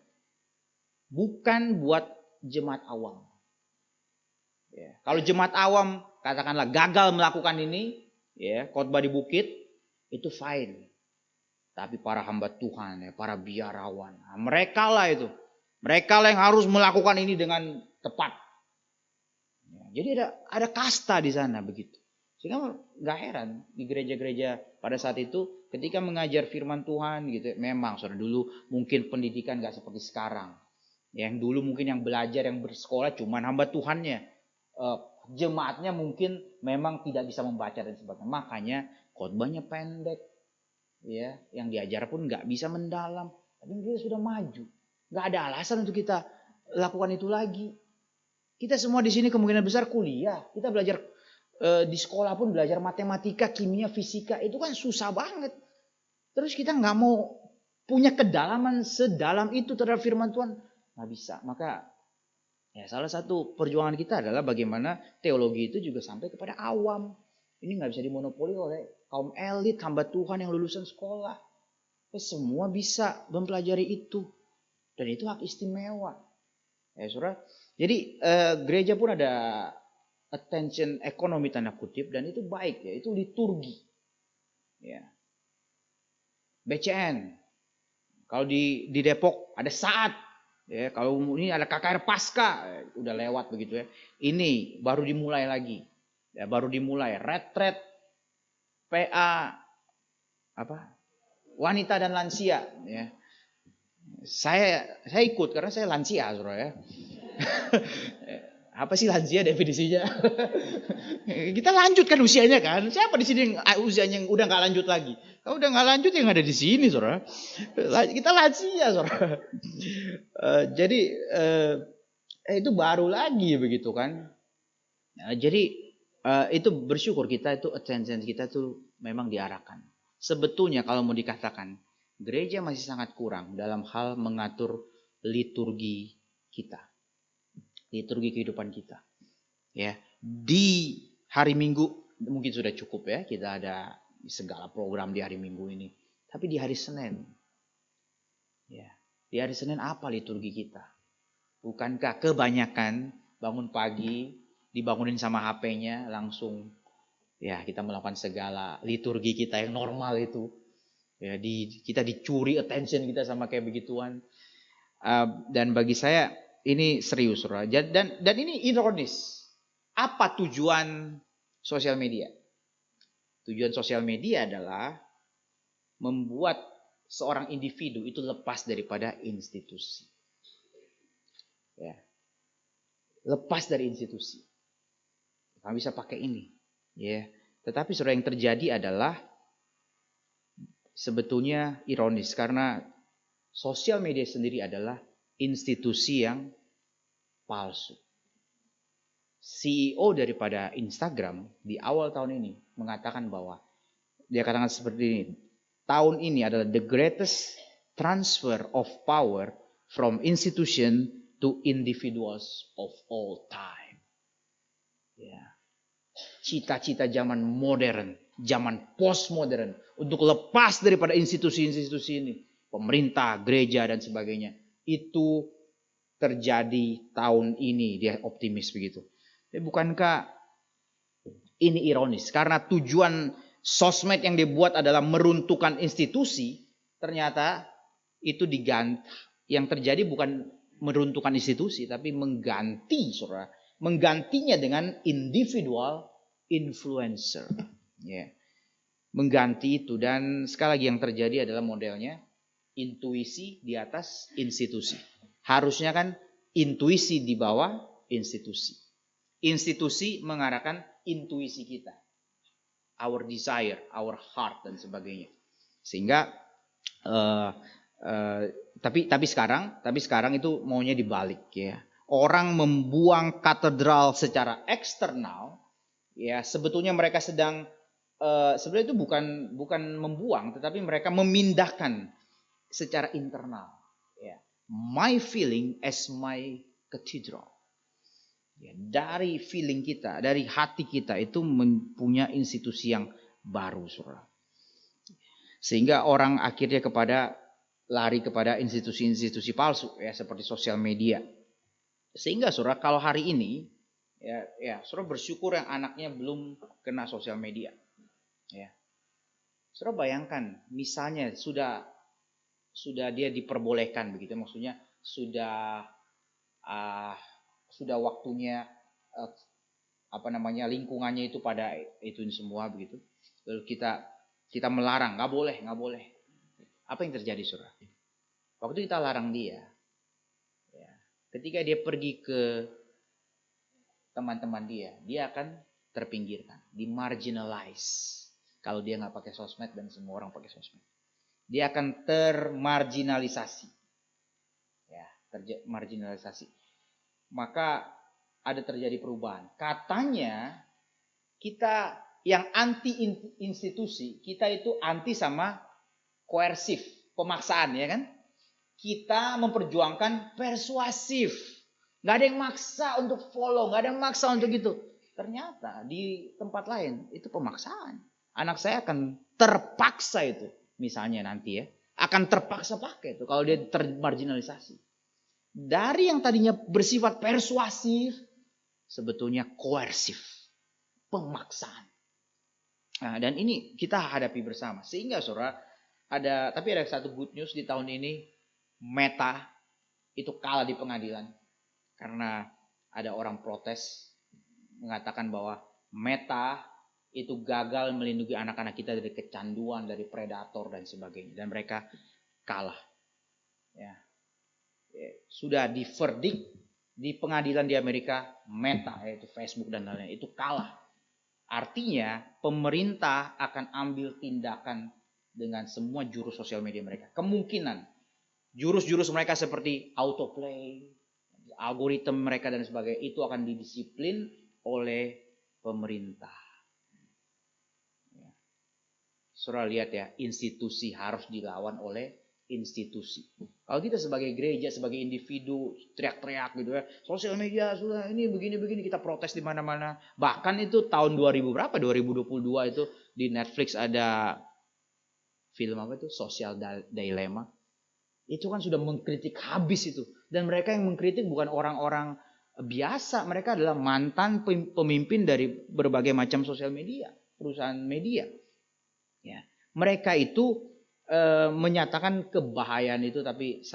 bukan buat jemaat awam. Ya, kalau jemaat awam katakanlah gagal melakukan ini, ya, khotbah di bukit itu fine. Tapi para hamba Tuhan, ya, para biarawan, mereka lah yang harus melakukan ini dengan tepat. Ya, jadi ada kasta di sana begitu. Sehingga nggak heran di gereja-gereja pada saat itu ketika mengajar firman Tuhan gitu, memang saudara dulu mungkin pendidikan nggak seperti sekarang. Yang dulu mungkin yang belajar, yang bersekolah cuman hamba Tuhannya, jemaatnya mungkin memang tidak bisa membaca dan sebagainya. Makanya khotbahnya pendek. Ya, yang diajar pun nggak bisa mendalam. Tapi kita sudah maju, nggak ada alasan untuk kita lakukan itu lagi. Kita semua di sini kemungkinan besar kuliah, kita belajar di sekolah pun belajar matematika, kimia, fisika, itu kan susah banget. Terus kita nggak mau punya kedalaman sedalam itu terhadap firman Tuhan, nggak bisa. Maka ya salah satu perjuangan kita adalah bagaimana teologi itu juga sampai kepada awam. Ini nggak bisa dimonopoli oleh kaum elit, hamba Tuhan yang lulusan sekolah. Semua bisa mempelajari itu. Dan itu hak istimewa. Ya saudara. Jadi gereja pun ada attention ekonomi tanda kutip. Dan itu baik ya. Itu liturgi. Ya. BCN. Kalau di Depok ada saat. Ya, kalau ini ada KKR Pasca. Udah lewat begitu ya. Ini baru dimulai lagi. Ya, baru dimulai retret PA wanita dan lansia ya. Saya ikut karena saya lansia saudara ya. Apa sih lansia definisinya? Kita lanjutkan usianya kan. Siapa di sini yang usianya yang udah nggak lanjut lagi? Kalau udah nggak lanjut yang ada di sini saudara. Kita lansia saudara. Jadi itu baru lagi begitu kan. Jadi itu bersyukur kita itu attention kita tuh memang diarahkan. Sebetulnya kalau mau dikatakan gereja masih sangat kurang dalam hal mengatur liturgi kita. Liturgi kehidupan kita. Ya, di hari Minggu mungkin sudah cukup ya. Kita ada segala program di hari Minggu ini. Tapi di hari Senin, ya, di hari Senin apa liturgi kita? Bukankah kebanyakan bangun pagi, dibangunin sama HP-nya, langsung ya kita melakukan segala liturgi kita yang normal itu. Ya, kita dicuri attention kita sama kayak begituan. Dan bagi saya ini serius, saudara. Dan ini ironis. Apa tujuan sosial media? Tujuan sosial media adalah membuat seorang individu itu lepas daripada institusi. Ya. Lepas dari institusi. Kamu bisa pakai ini. Ya. Tetapi saudara, yang terjadi adalah sebetulnya ironis. Karena sosial media sendiri adalah institusi yang palsu. CEO daripada Instagram di awal tahun ini mengatakan bahwa dia katakan seperti ini. Tahun ini adalah the greatest transfer of power from institution to individuals of all time. Ya. Cita-cita zaman modern, zaman postmodern untuk lepas daripada institusi-institusi ini, pemerintah, gereja dan sebagainya. Itu terjadi tahun ini, dia optimis begitu. Bukankah ini ironis? Karena tujuan sosmed yang dibuat adalah meruntuhkan institusi, ternyata itu diganti. Yang terjadi bukan meruntuhkan institusi, tapi mengganti, saudara. Menggantinya dengan individual influencer. Yeah. Mengganti itu, dan sekali lagi yang terjadi adalah modelnya intuisi di atas institusi. Harusnya kan intuisi di bawah institusi. Institusi mengarahkan intuisi kita, our desire, our heart dan sebagainya. Sehingga tapi sekarang itu maunya dibalik ya. Orang membuang katedral secara eksternal, ya sebetulnya mereka sedang sebenarnya itu bukan membuang, tetapi mereka memindahkan secara internal. Ya. My feeling as my cathedral. Ya, dari feeling kita, dari hati kita itu mempunyai institusi yang baru, saudara. Sehingga orang akhirnya lari kepada institusi-institusi palsu, ya seperti sosial media. Sehingga saudara, kalau hari ini, ya saudara bersyukur yang anaknya belum kena sosial media. Ya, saudara bayangkan, misalnya sudah dia diperbolehkan begitu, maksudnya sudah waktunya lingkungannya itu pada itu semua begitu. Lalu kita melarang, nggak boleh. Apa yang terjadi, saudara? Waktu kita larang dia, ya, ketika dia pergi ke teman-teman dia akan terpinggirkan, dimarginalize. Kalau dia nggak pakai sosmed dan semua orang pakai sosmed, dia akan termarginalisasi, ya, marginalisasi. Maka ada terjadi perubahan. Katanya kita yang anti institusi, kita itu anti sama koersif, pemaksaan, ya kan? Kita memperjuangkan persuasif. Gak ada yang maksa untuk follow, gak ada yang maksa untuk gitu. Ternyata di tempat lain itu pemaksaan. Anak saya akan terpaksa itu, misalnya nanti ya, akan terpaksa pakai itu kalau dia termarginalisasi. Dari yang tadinya bersifat persuasif, sebetulnya koersif, pemaksaan. Nah, dan ini kita hadapi bersama. Sehingga saudara, tapi ada satu good news di tahun ini, Meta itu kalah di pengadilan. Karena ada orang protes mengatakan bahwa Meta itu gagal melindungi anak-anak kita dari kecanduan, dari predator dan sebagainya. Dan mereka kalah. Ya. Sudah diverdik di pengadilan di Amerika, Meta yaitu Facebook dan lain-lain itu kalah. Artinya pemerintah akan ambil tindakan dengan semua jurus sosial media mereka. Kemungkinan jurus-jurus mereka seperti autoplay, algoritma mereka dan sebagainya itu akan didisiplin oleh pemerintah. Saudara lihat ya, institusi harus dilawan oleh institusi. Kalau kita sebagai gereja, sebagai individu teriak-teriak gitu ya, sosial media sudah ini begini-begini, kita protes di mana-mana. Bahkan itu tahun 2000 berapa? 2022 itu di Netflix ada film apa itu? Social Dilemma. Itu kan sudah mengkritik habis itu. Dan mereka yang mengkritik bukan orang-orang biasa, mereka adalah mantan pemimpin dari berbagai macam sosial media, perusahaan media. Ya. Mereka itu menyatakan kebahayaan itu, tapi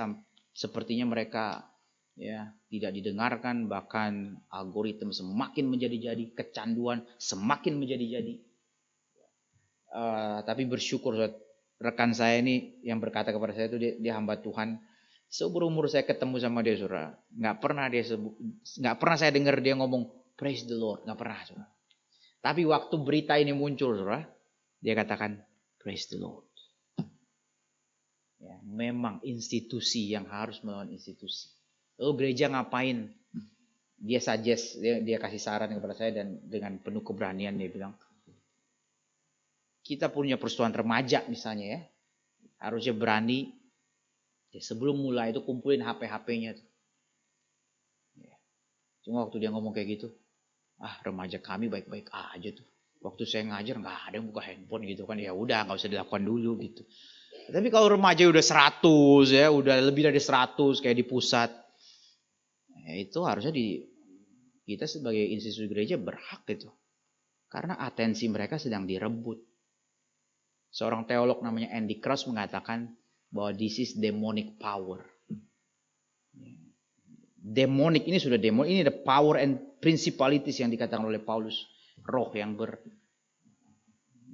sepertinya mereka ya tidak didengarkan, bahkan algoritma semakin menjadi-jadi, kecanduan semakin menjadi-jadi. Tapi bersyukur rekan saya ini yang berkata kepada saya itu dia hamba Tuhan. Seumur umur saya ketemu sama dia, saudara, nggak pernah saya dengar dia ngomong praise the Lord, nggak pernah, saudara. Tapi waktu berita ini muncul, saudara, dia katakan praise the Lord. Ya, memang institusi yang harus melawan institusi. Lalu gereja ngapain? Dia suggest, dia kasih saran kepada saya dan dengan penuh keberanian dia bilang, kita punya persatuan remaja misalnya ya, harusnya berani ya, sebelum mulai itu kumpulin HP-HP-nya tuh. Ya. Cuma waktu dia ngomong kayak gitu, remaja kami baik-baik aja tuh. Waktu saya ngajar nggak ada yang buka handphone gitu kan, ya udah nggak usah dilakukan dulu gitu. Tapi kalau remaja udah 100 ya, udah lebih dari 100 kayak di pusat, ya itu harusnya kita sebagai institusi gereja berhak gitu. Karena atensi mereka sedang direbut. Seorang teolog namanya Andy Krause mengatakan bahwa this is demonic power. Demonic ini sudah demonic, ini the power and principalities yang dikatakan oleh Paulus, roh yang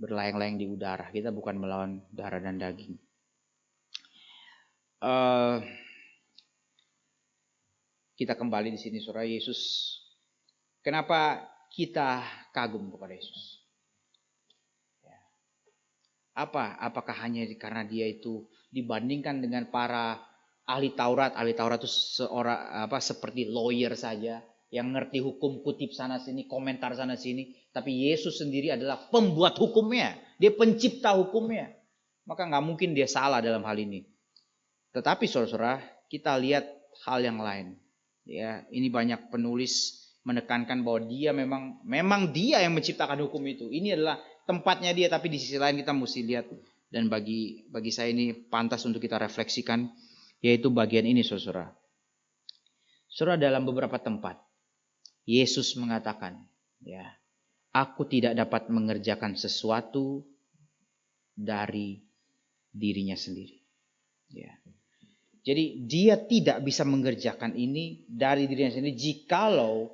berlayang-layang di udara. Kita bukan melawan darah dan daging. Kita kembali di sini, saudara. Yesus, kenapa kita kagum kepada Yesus? Apakah hanya karena dia itu dibandingkan dengan para ahli Taurat itu seperti lawyer saja yang ngerti hukum, kutip sana sini, komentar sana sini, tapi Yesus sendiri adalah pembuat hukumnya, dia pencipta hukumnya. Maka nggak mungkin dia salah dalam hal ini. Tetapi saudara, kita lihat hal yang lain. Ya, ini banyak penulis menekankan bahwa dia memang dia yang menciptakan hukum itu. Ini adalah tempatnya dia, tapi di sisi lain kita mesti lihat, dan bagi saya ini pantas untuk kita refleksikan, yaitu bagian ini, saudara. Saudara, dalam beberapa tempat Yesus mengatakan, ya, aku tidak dapat mengerjakan sesuatu dari dirinya sendiri. Ya. Jadi dia tidak bisa mengerjakan ini dari dirinya sendiri jikalau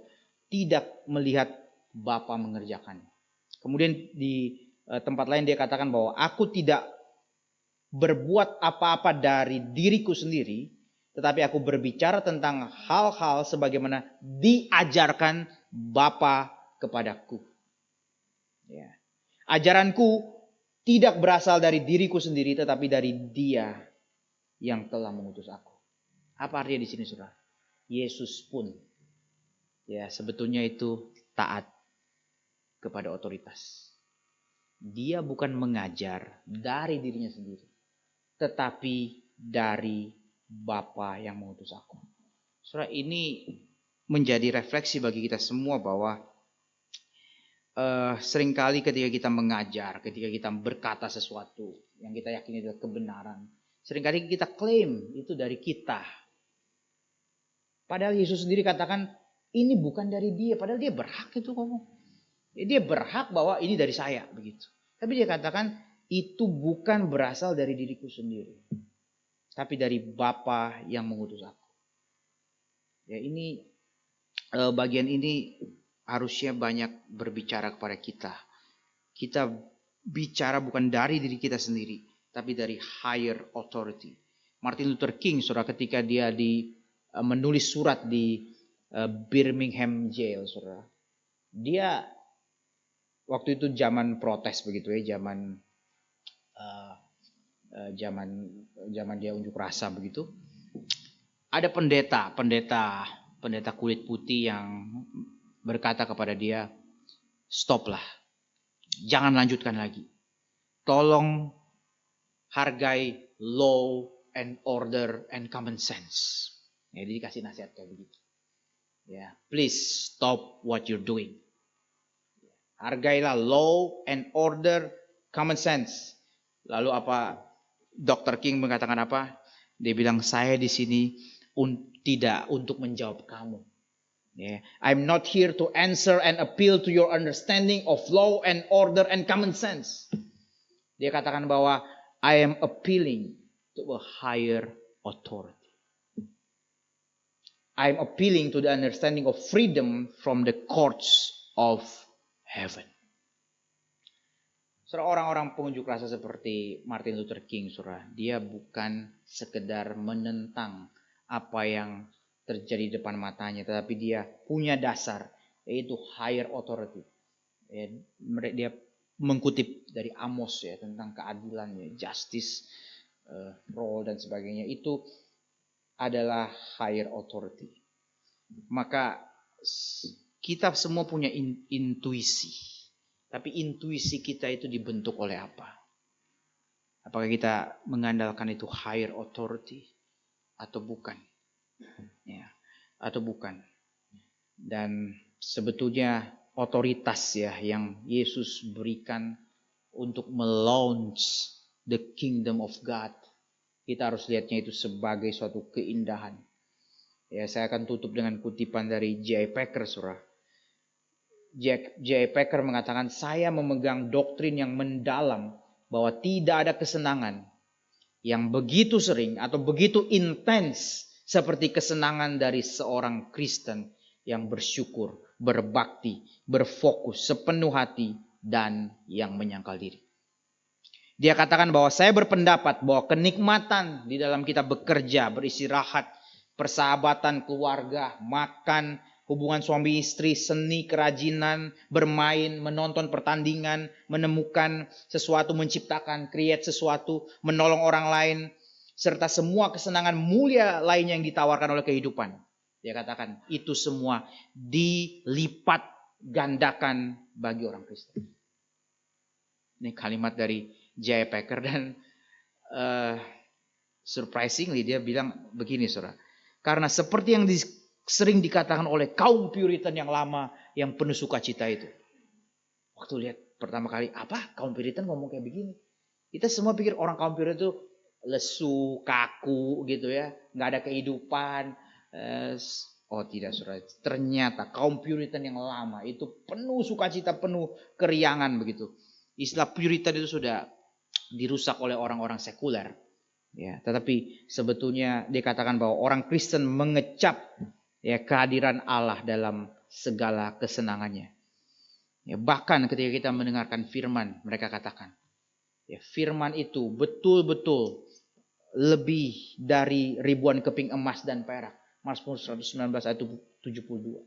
tidak melihat Bapa mengerjakannya. Kemudian di tempat lain dia katakan bahwa aku tidak berbuat apa-apa dari diriku sendiri, tetapi aku berbicara tentang hal-hal sebagaimana diajarkan Bapa kepadaku. Ya. Ajaranku tidak berasal dari diriku sendiri, tetapi dari Dia yang telah mengutus aku. Apa artinya di sini, saudara? Yesus pun ya sebetulnya itu taat kepada otoritas. Dia bukan mengajar dari dirinya sendiri, tetapi dari Bapa yang mengutus aku. Saudara, ini menjadi refleksi bagi kita semua bahwa seringkali ketika kita mengajar, ketika kita berkata sesuatu yang kita yakini adalah kebenaran, seringkali kita klaim itu dari kita. Padahal Yesus sendiri katakan ini bukan dari dia. Padahal dia berhak itu ngomong. Dia berhak bahwa ini dari saya begitu. Tapi dia katakan itu bukan berasal dari diriku sendiri, tapi dari Bapa yang mengutus aku. Ya, ini bagian ini harusnya banyak berbicara kepada kita. Kita bicara bukan dari diri kita sendiri, tapi dari higher authority. Martin Luther King, saudara, ketika dia menulis surat di Birmingham Jail, saudara, dia waktu itu zaman protes begitu ya, zaman dia unjuk rasa begitu. Ada pendeta kulit putih yang berkata kepada dia, stoplah, jangan lanjutkan lagi. Tolong hargai law and order and common sense. Ya, jadi dikasih nasihat kayak begitu. Ya, please stop what you're doing. Hargailah law and order, common sense. Lalu apa? Dr. King mengatakan apa? Dia bilang, saya di sini tidak untuk menjawab kamu. Yeah. I'm not here to answer and appeal to your understanding of law and order and common sense. Dia katakan bahwa I am appealing to a higher authority. I'm appealing to the understanding of freedom from the courts of heaven. Orang-orang pengunjuk rasa seperti Martin Luther King, dia bukan sekedar menentang apa yang terjadi di depan matanya, tetapi dia punya dasar, yaitu higher authority. Dia mengutip dari Amos ya tentang keadilan, justice, role dan sebagainya. Itu adalah higher authority. Maka kita semua punya intuisi. Tapi intuisi kita itu dibentuk oleh apa? Apakah kita mengandalkan itu higher authority atau bukan? Ya, atau bukan. Dan sebetulnya otoritas ya yang Yesus berikan untuk melaunch the kingdom of God, kita harus lihatnya itu sebagai suatu keindahan. Ya, saya akan tutup dengan kutipan dari J.I. Packer, J.I. Packer mengatakan, saya memegang doktrin yang mendalam bahwa tidak ada kesenangan yang begitu sering atau begitu intens seperti kesenangan dari seorang Kristen yang bersyukur, berbakti, berfokus sepenuh hati dan yang menyangkal diri. Dia katakan bahwa saya berpendapat bahwa kenikmatan di dalam kita bekerja, beristirahat, persahabatan keluarga, makan, hubungan suami istri, seni, kerajinan, bermain, menonton pertandingan, menemukan sesuatu, menciptakan, create sesuatu, menolong orang lain, serta semua kesenangan mulia lainnya yang ditawarkan oleh kehidupan. Dia katakan itu semua dilipat gandakan bagi orang Kristen. Ini kalimat dari J.I. Packer dan surprisingly dia bilang begini, saudara. Karena seperti yang sering dikatakan oleh kaum Puritan yang lama yang penuh sukacita itu. Waktu lihat pertama kali, apa kaum Puritan ngomong kayak begini? Kita semua pikir orang kaum Puritan itu lesu, kaku gitu ya, nggak ada kehidupan. Oh tidak, saudara. Ternyata kaum Puritan yang lama itu penuh sukacita, penuh keriangan begitu. Istilah Puritan itu sudah dirusak oleh orang-orang sekuler. Ya, tetapi sebetulnya dikatakan bahwa orang Kristen mengecap ya kehadiran Allah dalam segala kesenangannya. Ya, bahkan ketika kita mendengarkan firman, mereka katakan, ya, firman itu betul-betul lebih dari ribuan keping emas dan perak. Mazmur 119 ayat 72.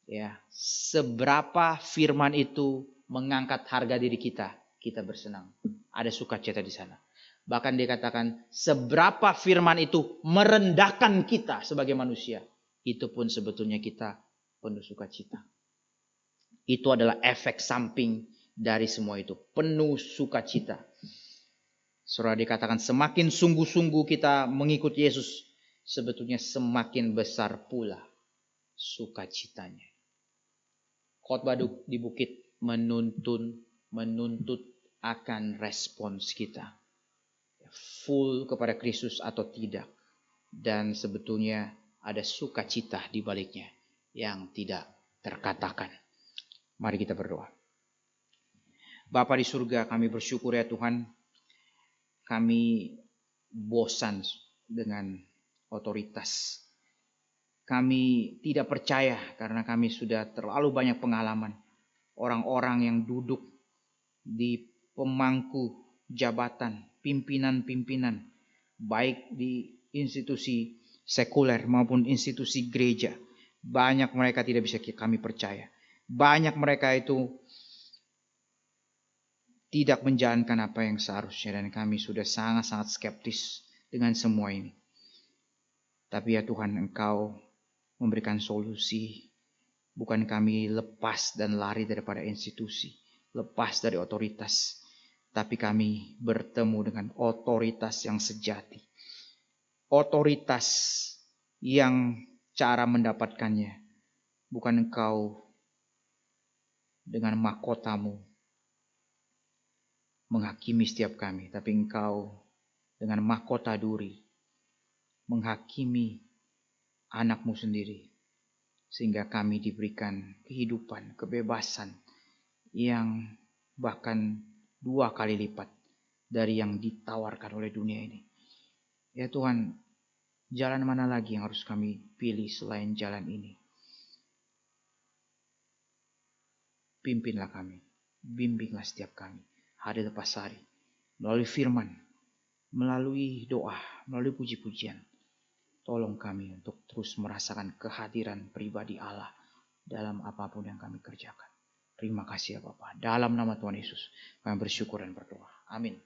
Ya, seberapa firman itu mengangkat harga diri kita, kita bersenang. Ada sukacita di sana. Bahkan dia katakan seberapa firman itu merendahkan kita sebagai manusia, itu pun sebetulnya kita penuh sukacita. Itu adalah efek samping dari semua itu, penuh sukacita. Saudara, dikatakan semakin sungguh-sungguh kita mengikuti Yesus, sebetulnya semakin besar pula sukacitanya. Khotbah di bukit menuntut akan respons kita. Full kepada Kristus atau tidak. Dan sebetulnya ada sukacita di baliknya yang tidak terkatakan. Mari kita berdoa. Bapa di surga, kami bersyukur ya Tuhan. Kami bosan dengan otoritas. Kami tidak percaya karena kami sudah terlalu banyak pengalaman. Orang-orang yang duduk di pemangku jabatan, pimpinan-pimpinan, baik di institusi sekuler maupun institusi gereja. Banyak mereka tidak bisa kami percaya. Banyak mereka itu tidak menjalankan apa yang seharusnya dan kami sudah sangat-sangat skeptis dengan semua ini. Tapi ya Tuhan, Engkau memberikan solusi. Bukan kami lepas dan lari daripada institusi, lepas dari otoritas. tapi kami bertemu dengan otoritas yang sejati. Otoritas yang cara mendapatkannya bukan engkau dengan mahkotamu menghakimi setiap kami, tapi engkau dengan mahkota duri menghakimi anakmu sendiri, sehingga kami diberikan kehidupan, kebebasan yang bahkan 2 kali lipat dari yang ditawarkan oleh dunia ini. Ya Tuhan, jalan mana lagi yang harus kami pilih selain jalan ini? Pimpinlah kami, bimbinglah setiap kami hari lepas hari, melalui firman, melalui doa, melalui puji-pujian. Tolong kami untuk terus merasakan kehadiran pribadi Allah dalam apapun yang kami kerjakan. Terima kasih ya Bapa. Dalam nama Tuhan Yesus kami bersyukur dan berdoa. Amin.